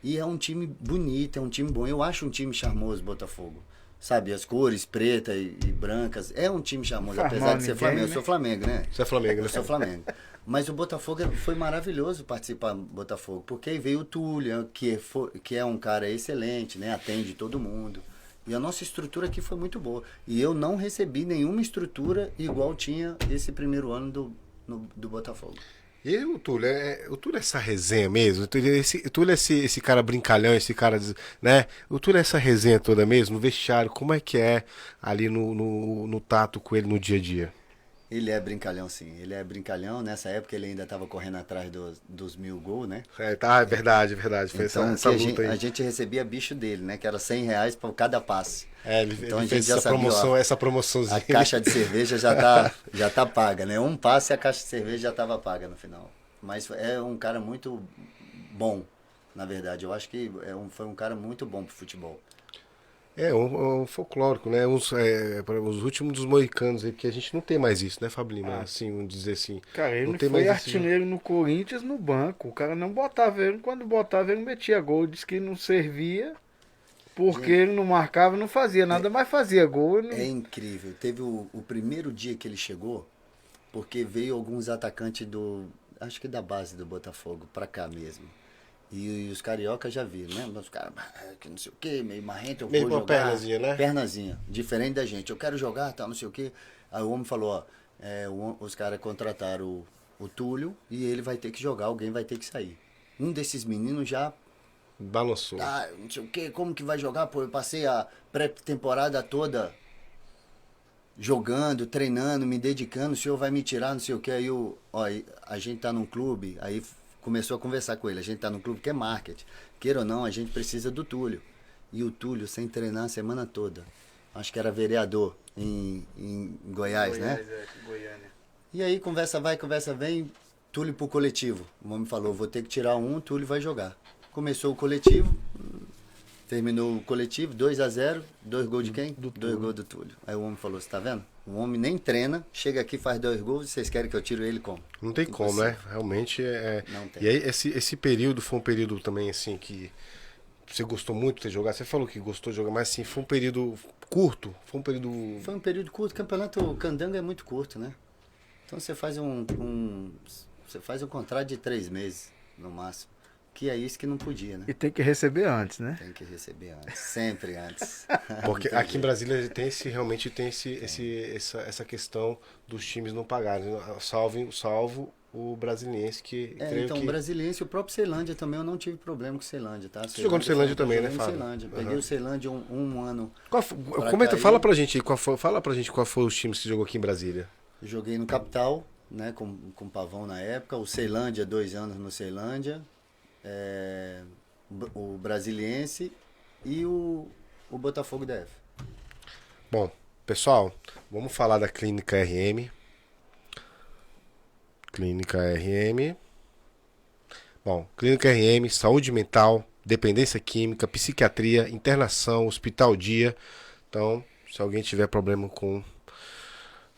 E é um time bonito, é um time bom. Eu acho um time charmoso, Botafogo. Sabe, as cores preta e brancas. É um time charmoso, apesar de ser Flamengo. Eu sou Flamengo, né? Você é Flamengo, né? Eu sou Flamengo. Mas o Botafogo foi maravilhoso participar do Botafogo, porque aí veio o Túlio, que é um cara excelente, né? Atende todo mundo. E a nossa estrutura aqui foi muito boa. E eu não recebi nenhuma estrutura igual tinha esse primeiro ano do Botafogo. E o Túlio é essa resenha mesmo? O Túlio é esse cara brincalhão, esse cara, né? O Túlio é essa resenha toda mesmo, no vestiário, como é que é ali no tato com ele no dia a dia? Ele é brincalhão, sim. Ele é brincalhão. Nessa época ele ainda estava correndo atrás dos 1000 gols, né? É verdade. Foi Então essa luta aí. a gente recebia bicho dele, né? Que era R$ 100 por cada passe. Então Então ele fez essa promoçãozinha. A caixa de cerveja já tá paga, né? Um passe e a caixa de cerveja já estava paga no final. Mas é um cara muito bom, na verdade. Eu acho que foi um cara muito bom pro futebol. É um folclórico, né? Os últimos dos moicanos aí, porque a gente não tem mais isso, né, Fábio Lima? Assim, vamos dizer assim. Cara, ele não tem foi mais artilheiro no Corinthians no banco. O cara não botava ele, quando botava ele metia gol. Diz que não servia, porque ele não marcava, não fazia nada, mas fazia gol. Ele não... É incrível. Teve o primeiro dia que ele chegou, porque veio alguns atacantes acho que da base do Botafogo, pra cá mesmo. E os cariocas já viram, né? Os caras, que não sei o que, meio marrento, eu Meio vou com a jogar. pernazinha, né? Pernazinha, diferente da gente. Eu quero jogar, tal, não sei o que. Aí o homem falou, os caras contrataram o Túlio e ele vai ter que jogar, alguém vai ter que sair. Um desses meninos já Balançou. não sei o que, como que vai jogar? Pô, eu passei a pré-temporada toda jogando, treinando, me dedicando, o senhor vai me tirar, não sei o que. Aí a gente tá num clube, aí começou a conversar com ele, a gente tá num clube que é marketing. Queira ou não, a gente precisa do Túlio. E o Túlio, sem treinar a semana toda. Acho que era vereador em Goiás, né? Goiânia. E aí, conversa vai, conversa vem, Túlio pro coletivo. O homem falou, vou ter que tirar um, Túlio vai jogar. Começou o coletivo, terminou o coletivo, 2-0, 2 gols de quem? 2 gols do Túlio. Aí o homem falou, você tá vendo? O homem nem treina, chega aqui, faz 2 gols, e vocês querem que eu tire ele como? Não tem como, né? Realmente Não tem. E aí esse período foi um período também assim que você gostou muito de ter jogado. Você falou que gostou de jogar, mas assim, foi um período curto, foi um período curto, o campeonato candango é muito curto, né? Então você faz um contrato de 3 meses, no máximo. Que é isso que não podia, né? E tem que receber antes, né? Tem que receber antes, sempre antes. Porque aqui em Brasília realmente tem essa questão dos times não pagarem, salvo o Brasiliense que creio então que... o Brasiliense, o próprio Ceilândia também, eu não tive problema com o Ceilândia, tá? Você jogou no Ceilândia também, né, Fábio? Ceilândia. Peguei o Ceilândia um ano. Fala pra gente qual foi os times que você jogou aqui em Brasília. Joguei no Capital, né, com o Pavão na época, o Ceilândia, 2 anos no Ceilândia, o Brasiliense e o Botafogo DF. Bom, pessoal, vamos falar da Clínica RM. Clínica RM. Bom, Clínica RM, saúde mental, dependência química, psiquiatria, internação, hospital dia. Então, se alguém tiver problema com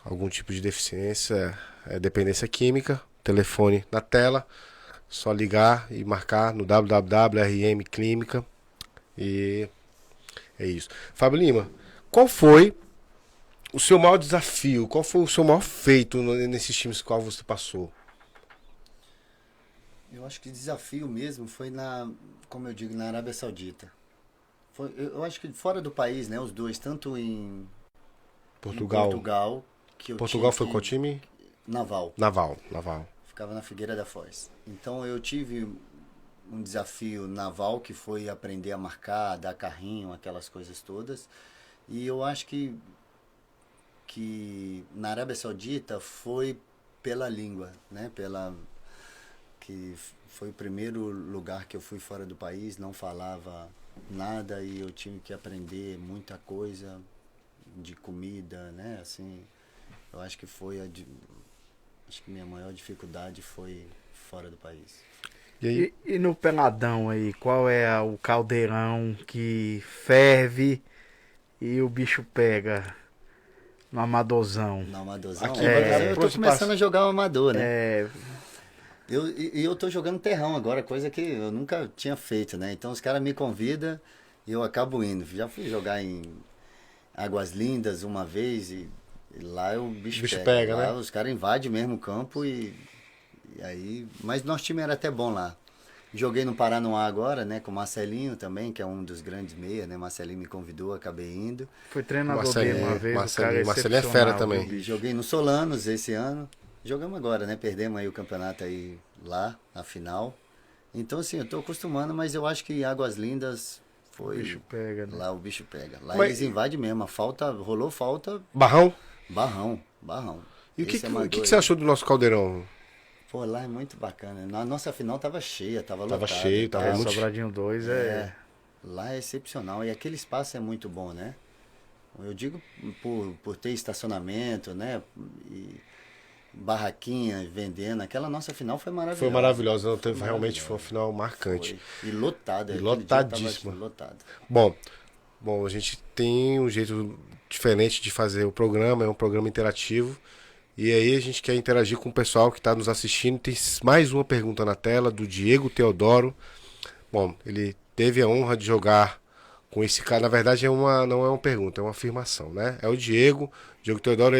algum tipo de deficiência, dependência química, telefone na tela, só ligar e marcar no www.rm Clínica. E é isso. Fábio Lima, qual foi o seu maior desafio? Qual foi o seu maior feito nesses times com qual você passou? Eu acho que o desafio mesmo foi como eu digo, na Arábia Saudita. Eu acho que fora do país, né, os dois, tanto em Portugal, que eu Portugal tive foi qual time? Naval. Naval. Ficava na Figueira da Foz. Então eu tive um desafio naval, que foi aprender a marcar, dar carrinho, aquelas coisas todas. E eu acho que na Arábia Saudita foi pela língua, né? Que foi o primeiro lugar que eu fui fora do país, não falava nada e eu tive que aprender muita coisa de comida, né? Assim, eu acho que acho que minha maior dificuldade foi fora do país. E aí, E no peladão aí, qual é o caldeirão que ferve e o bicho pega no amadorzão? No amadorzão, Aqui, eu tô começando a jogar o amador, né? É, Eu tô jogando terrão agora, coisa que eu nunca tinha feito, né? Então os caras me convidam e eu acabo indo. Já fui jogar em Águas Lindas uma vez e lá o bicho pega. Lá né? os caras invadem mesmo o campo e aí... Mas nosso time era até bom lá. Joguei no Paranoá agora, né? Com o Marcelinho também, que é um dos grandes meias, né? Marcelinho me convidou, acabei indo. foi treinador dele uma vez, o cara é Marcelinho é fera excepcional, também. viu? E joguei no Solanos esse ano. Jogamos agora, né? Perdemos aí o campeonato aí lá, na final. Então, assim, eu tô acostumando, mas eu acho que Águas Lindas O foi... bicho pega, né? Lá o bicho pega. Lá Mas- eles invadem mesmo. Rolou falta, Barrão? barrão. E o que, Esse que, amador que você aí. achou do nosso caldeirão? Pô, lá é muito bacana. Na nossa final tava cheia, tava Tava lotada. cheio, tava É, muito- Sobradinho 2 É, lá é excepcional. E aquele espaço é muito bom, né? Eu digo por ter estacionamento, né? E barraquinha vendendo. Aquela nossa final foi maravilhosa. Foi maravilhosa, não, Foi realmente foi uma maravilhosa. final marcante. Foi. E lotada. E aquele dia lotadíssima. tava lotado. Bom, a gente tem um jeito diferente de fazer o programa, é um programa interativo. E aí a gente quer interagir com o pessoal que está nos assistindo. Tem mais uma pergunta na tela do Diego Teodoro. Bom, ele teve a honra de jogar com esse cara. Na verdade, não é uma pergunta, é uma afirmação, né? É o Diego Teodoro,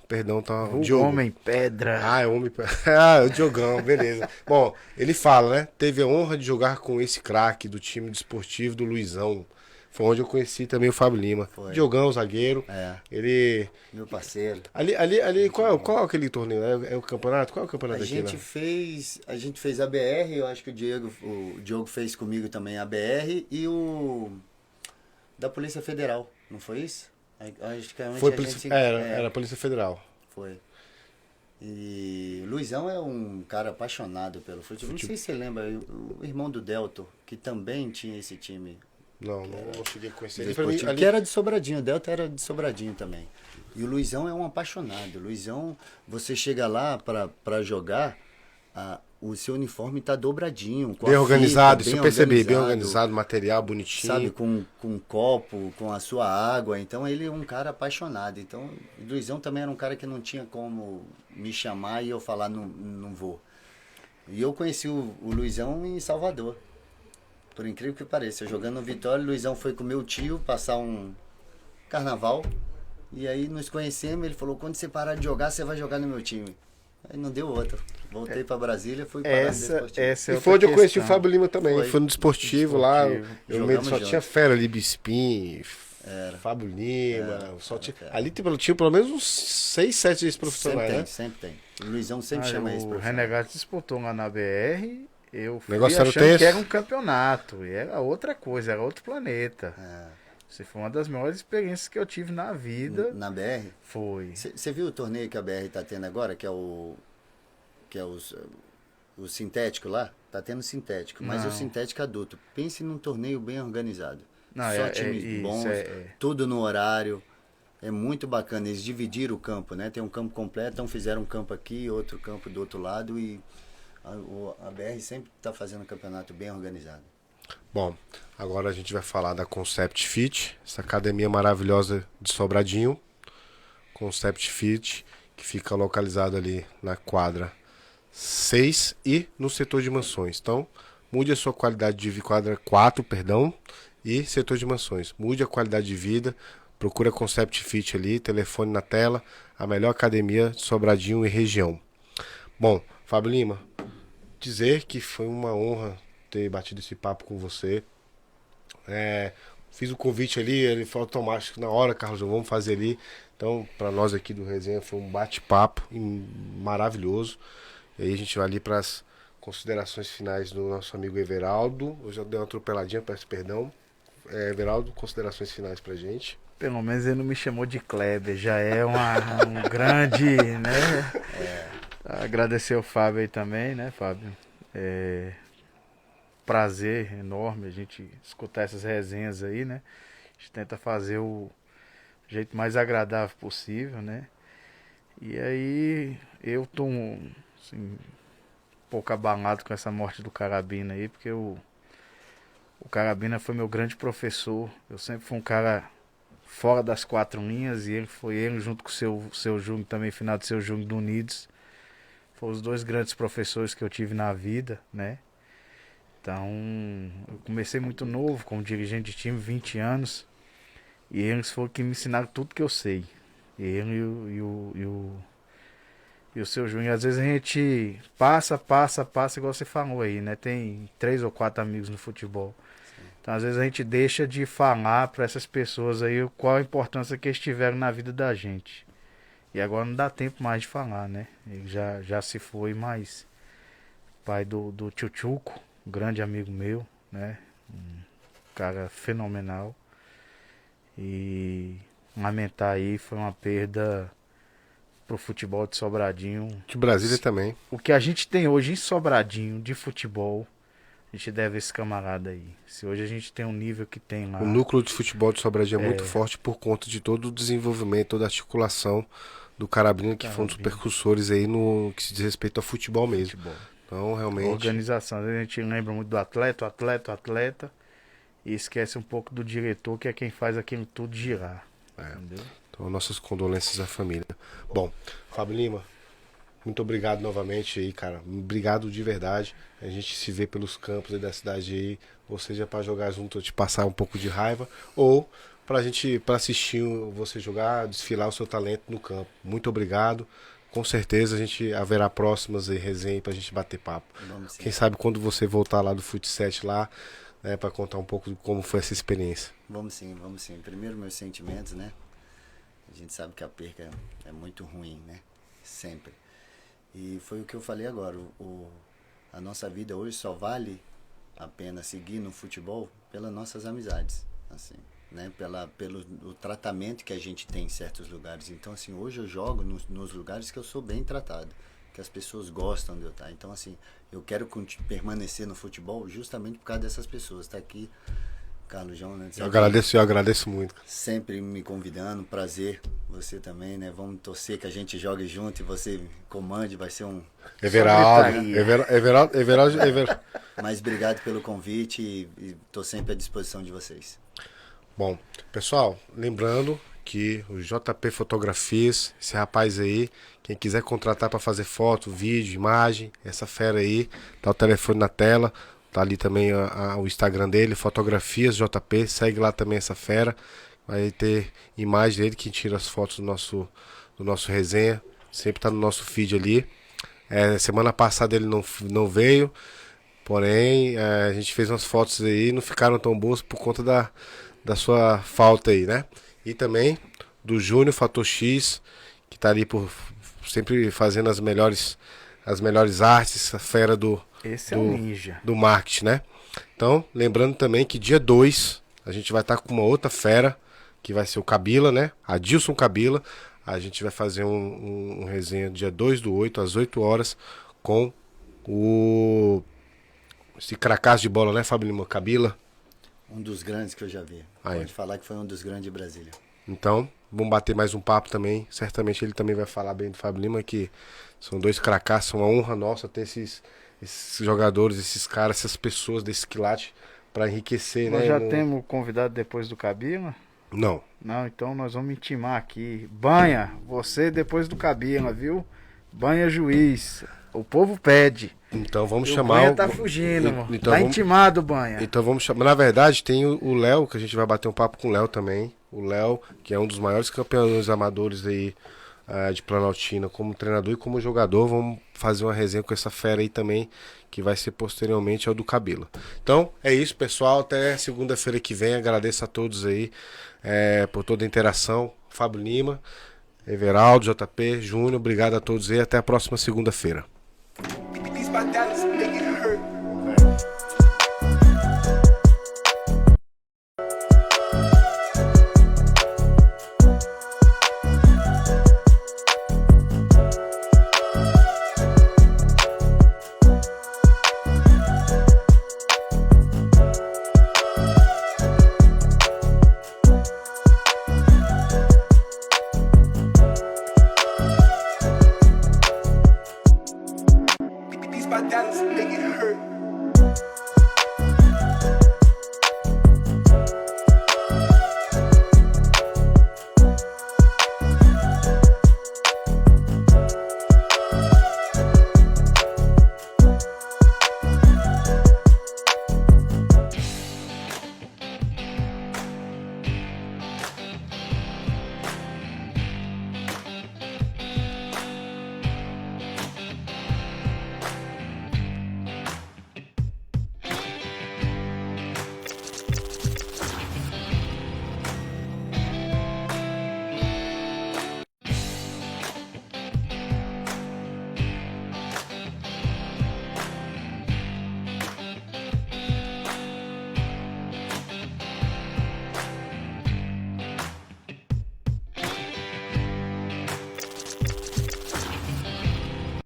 perdão, tá? o Diogo. Homem Pedra. Ah, é homem. Ah, é o Diogão, beleza. Bom, ele fala, né? Teve a honra de jogar com esse craque do time desportivo do Luizão. Foi onde eu conheci também o Fábio Lima. Foi. Diogão, zagueiro. É, Ele. meu parceiro. Ali, qual é aquele torneio? É o campeonato? Qual é o A campeonato aqui? gente fez a BR, eu acho que o Diogo fez comigo também a BR e o da Polícia Federal, não foi isso? Acho que Foi a gente, era a Polícia Federal. foi. E o Luizão é um cara apaixonado pelo futebol. Não sei se você lembra, o irmão do Delto, que também tinha esse time. Não cheguei a conhecer ele. Desportivo, Pra mim, que era de Sobradinho, o Delta era de Sobradinho também. E o Luizão é um apaixonado. O Luizão, você chega lá para jogar, o seu uniforme tá dobradinho. Com bem a organizado, fita, isso eu percebi. Bem organizado, material bonitinho. sabe, com um copo, com a sua água. Então ele é um cara apaixonado. Então o Luizão também era um cara que não tinha como me chamar e eu falar não vou. E eu conheci o Luizão em Salvador. Por incrível que pareça, eu jogando no Vitória, o Luizão foi com meu tio passar um carnaval. E aí nos conhecemos, ele falou, quando você parar de jogar, você vai jogar no meu time. Aí não deu outra. Voltei pra Brasília, fui parar no Desportivo. Essa é E foi onde eu outra conheci o questão. Fábio Lima também. Foi. Foi no desportivo lá. Desportivo. Eu Jogamos só junto. tinha fera ali, Bispin, Fábio Lima. Só tinha, ali tinha pelo menos uns 6, 7 ex-profissionais, né? Sempre tem. O Luizão sempre Ah, chama esse o profissional. Renegado disputou lá na BR. Eu fui negócio era achando tenso. que era um campeonato. E era outra coisa, era outro planeta. É, Isso foi uma das maiores experiências que eu tive na vida. na BR. Foi. Você viu o torneio que a BR tá tendo agora, que é o sintético lá? Tá tendo sintético, mas é o Não. sintético adulto. Pense num torneio bem organizado. Não, Só é times isso, bons, tudo no horário. É muito bacana. Eles dividiram o campo, né? Tem um campo completo, então fizeram um campo aqui, outro campo do outro lado e a BR sempre está fazendo um campeonato bem organizado. Bom, agora a gente vai falar da Concept Fit, essa academia maravilhosa de Sobradinho. Concept Fit, que fica localizado ali na quadra 6 e no setor de mansões. Então, mude a sua qualidade de vida, quadra 4, perdão, e setor de mansões. Mude a qualidade de vida, procura Concept Fit ali, telefone na tela, a melhor academia de Sobradinho e região. Bom, Fábio Lima, dizer que foi uma honra ter batido esse papo com você. Fiz o convite ali, ele foi automático na hora, Carlos, vamos fazer ali. Então, para nós aqui do Resenha foi um bate-papo maravilhoso. E aí a gente vai ali para as considerações finais do nosso amigo Everaldo. Eu já dei uma atropeladinha, peço perdão. Everaldo, considerações finais pra gente. Pelo menos ele não me chamou de Kleber, já é um grande, né? Agradecer ao Fábio aí também, né, Fábio? Prazer enorme a gente escutar essas resenhas aí, né? A gente tenta fazer o jeito mais agradável possível, né? E aí eu tô assim, um pouco abalado com essa morte do Carabina aí, porque o Carabina foi meu grande professor. Eu sempre fui um cara fora das quatro linhas, e ele junto com o seu Júnior também, final do seu Júnior do Unidos, foram os dois grandes professores que eu tive na vida, né? Então, eu comecei muito novo como dirigente de time, 20 anos, e eles foram que me ensinaram tudo que eu sei. Ele e o seu Júnior. Às vezes a gente passa, igual você falou aí, né? Tem 3 ou 4 amigos no futebol. Então, às vezes a gente deixa de falar para essas pessoas aí qual a importância que eles tiveram na vida da gente. E agora não dá tempo mais de falar, né? Ele já se foi, mas pai do Tchutchuco, um grande amigo meu, né? Um cara fenomenal. E lamentar aí, foi uma perda pro futebol de Sobradinho. De Brasília também. O que a gente tem hoje em Sobradinho de futebol, a gente deve a esse camarada aí. Se hoje a gente tem um nível que tem lá... O núcleo de futebol de Sobradinho é muito forte por conta de todo o desenvolvimento, toda a articulação do Carabina, que foi um dos percussores aí no que se diz respeito ao futebol mesmo. Então, realmente... Organização. A gente lembra muito do atleta, e esquece um pouco do diretor, que é quem faz aquilo tudo girar. Entendeu? Então, nossas condolências à família. Bom, Fábio Lima, muito obrigado novamente aí, cara. Obrigado de verdade. A gente se vê pelos campos aí da cidade aí, ou seja, para jogar junto, te passar um pouco de raiva, ou para assistir você jogar, desfilar o seu talento no campo. Muito obrigado. Com certeza a gente haverá próximas aí, resenha pra gente bater papo. Quem sabe quando você voltar lá do Fut7 lá, né, para contar um pouco de como foi essa experiência. Vamos sim. Primeiro, meus sentimentos, né? A gente sabe que a perca é muito ruim, né? Sempre. E foi o que eu falei agora. A nossa vida hoje só vale a pena seguir no futebol pelas nossas amizades, assim, né? Pelo o tratamento que a gente tem em certos lugares. Então, assim, hoje eu jogo nos lugares que eu sou bem tratado, que as pessoas gostam de eu estar. Então, assim, eu quero permanecer no futebol justamente por causa dessas pessoas. Tá aqui, Carlos João, né? Eu agradeço muito. Sempre me convidando, prazer. Você também, né? Vamos torcer que a gente jogue junto e você comande, vai ser um... Everaldo. Mas obrigado pelo convite e tô sempre à disposição de vocês. Bom, pessoal, lembrando que o JP Fotografias, esse rapaz aí, quem quiser contratar para fazer foto, vídeo, imagem, essa fera aí, tá o telefone na tela, tá ali também o Instagram dele, Fotografias JP, segue lá também essa fera, vai ter imagem dele que tira as fotos do nosso resenha, sempre tá no nosso feed ali. Semana passada ele não veio, porém a gente fez umas fotos aí, não ficaram tão boas por conta da sua falta aí, né? E também do Júnior Fator X, que tá ali sempre fazendo as melhores artes, a fera Esse é o ninja do marketing, né? Então, lembrando também que dia 2 a gente vai estar com uma outra fera, que vai ser o Kabila, né? Adilson Kabila. A gente vai fazer um resenha dia 2/8, às 8 horas, com esse cracaço de bola, né, Fábio Lima? Kabila. Um dos grandes que eu já vi. Pode falar que foi um dos grandes de Brasília. Então, vamos bater mais um papo também. Certamente ele também vai falar bem do Fábio Lima, que são dois cracassos, uma honra nossa ter esses jogadores, esses caras, essas pessoas desse quilate para enriquecer, nós né? Já temos convidado depois do Kabila? Não. Não, então nós vamos intimar aqui. Banha, você depois do Kabila, viu? Banha juiz. O povo pede. Então vamos chamar. O Banha tá fugindo, então tá intimado, Banha. Então vamos chamar. Na verdade, tem o Léo, que a gente vai bater um papo com o Léo também. O Léo, que é um dos maiores campeões amadores aí de Planaltina, como treinador e como jogador. Vamos fazer uma resenha com essa fera aí também, que vai ser posteriormente ao do Kabila. Então é isso, pessoal. Até segunda-feira que vem. Agradeço a todos aí por toda a interação. Fábio Lima, Everaldo, JP, Júnior, obrigado a todos aí. Até a próxima segunda-feira.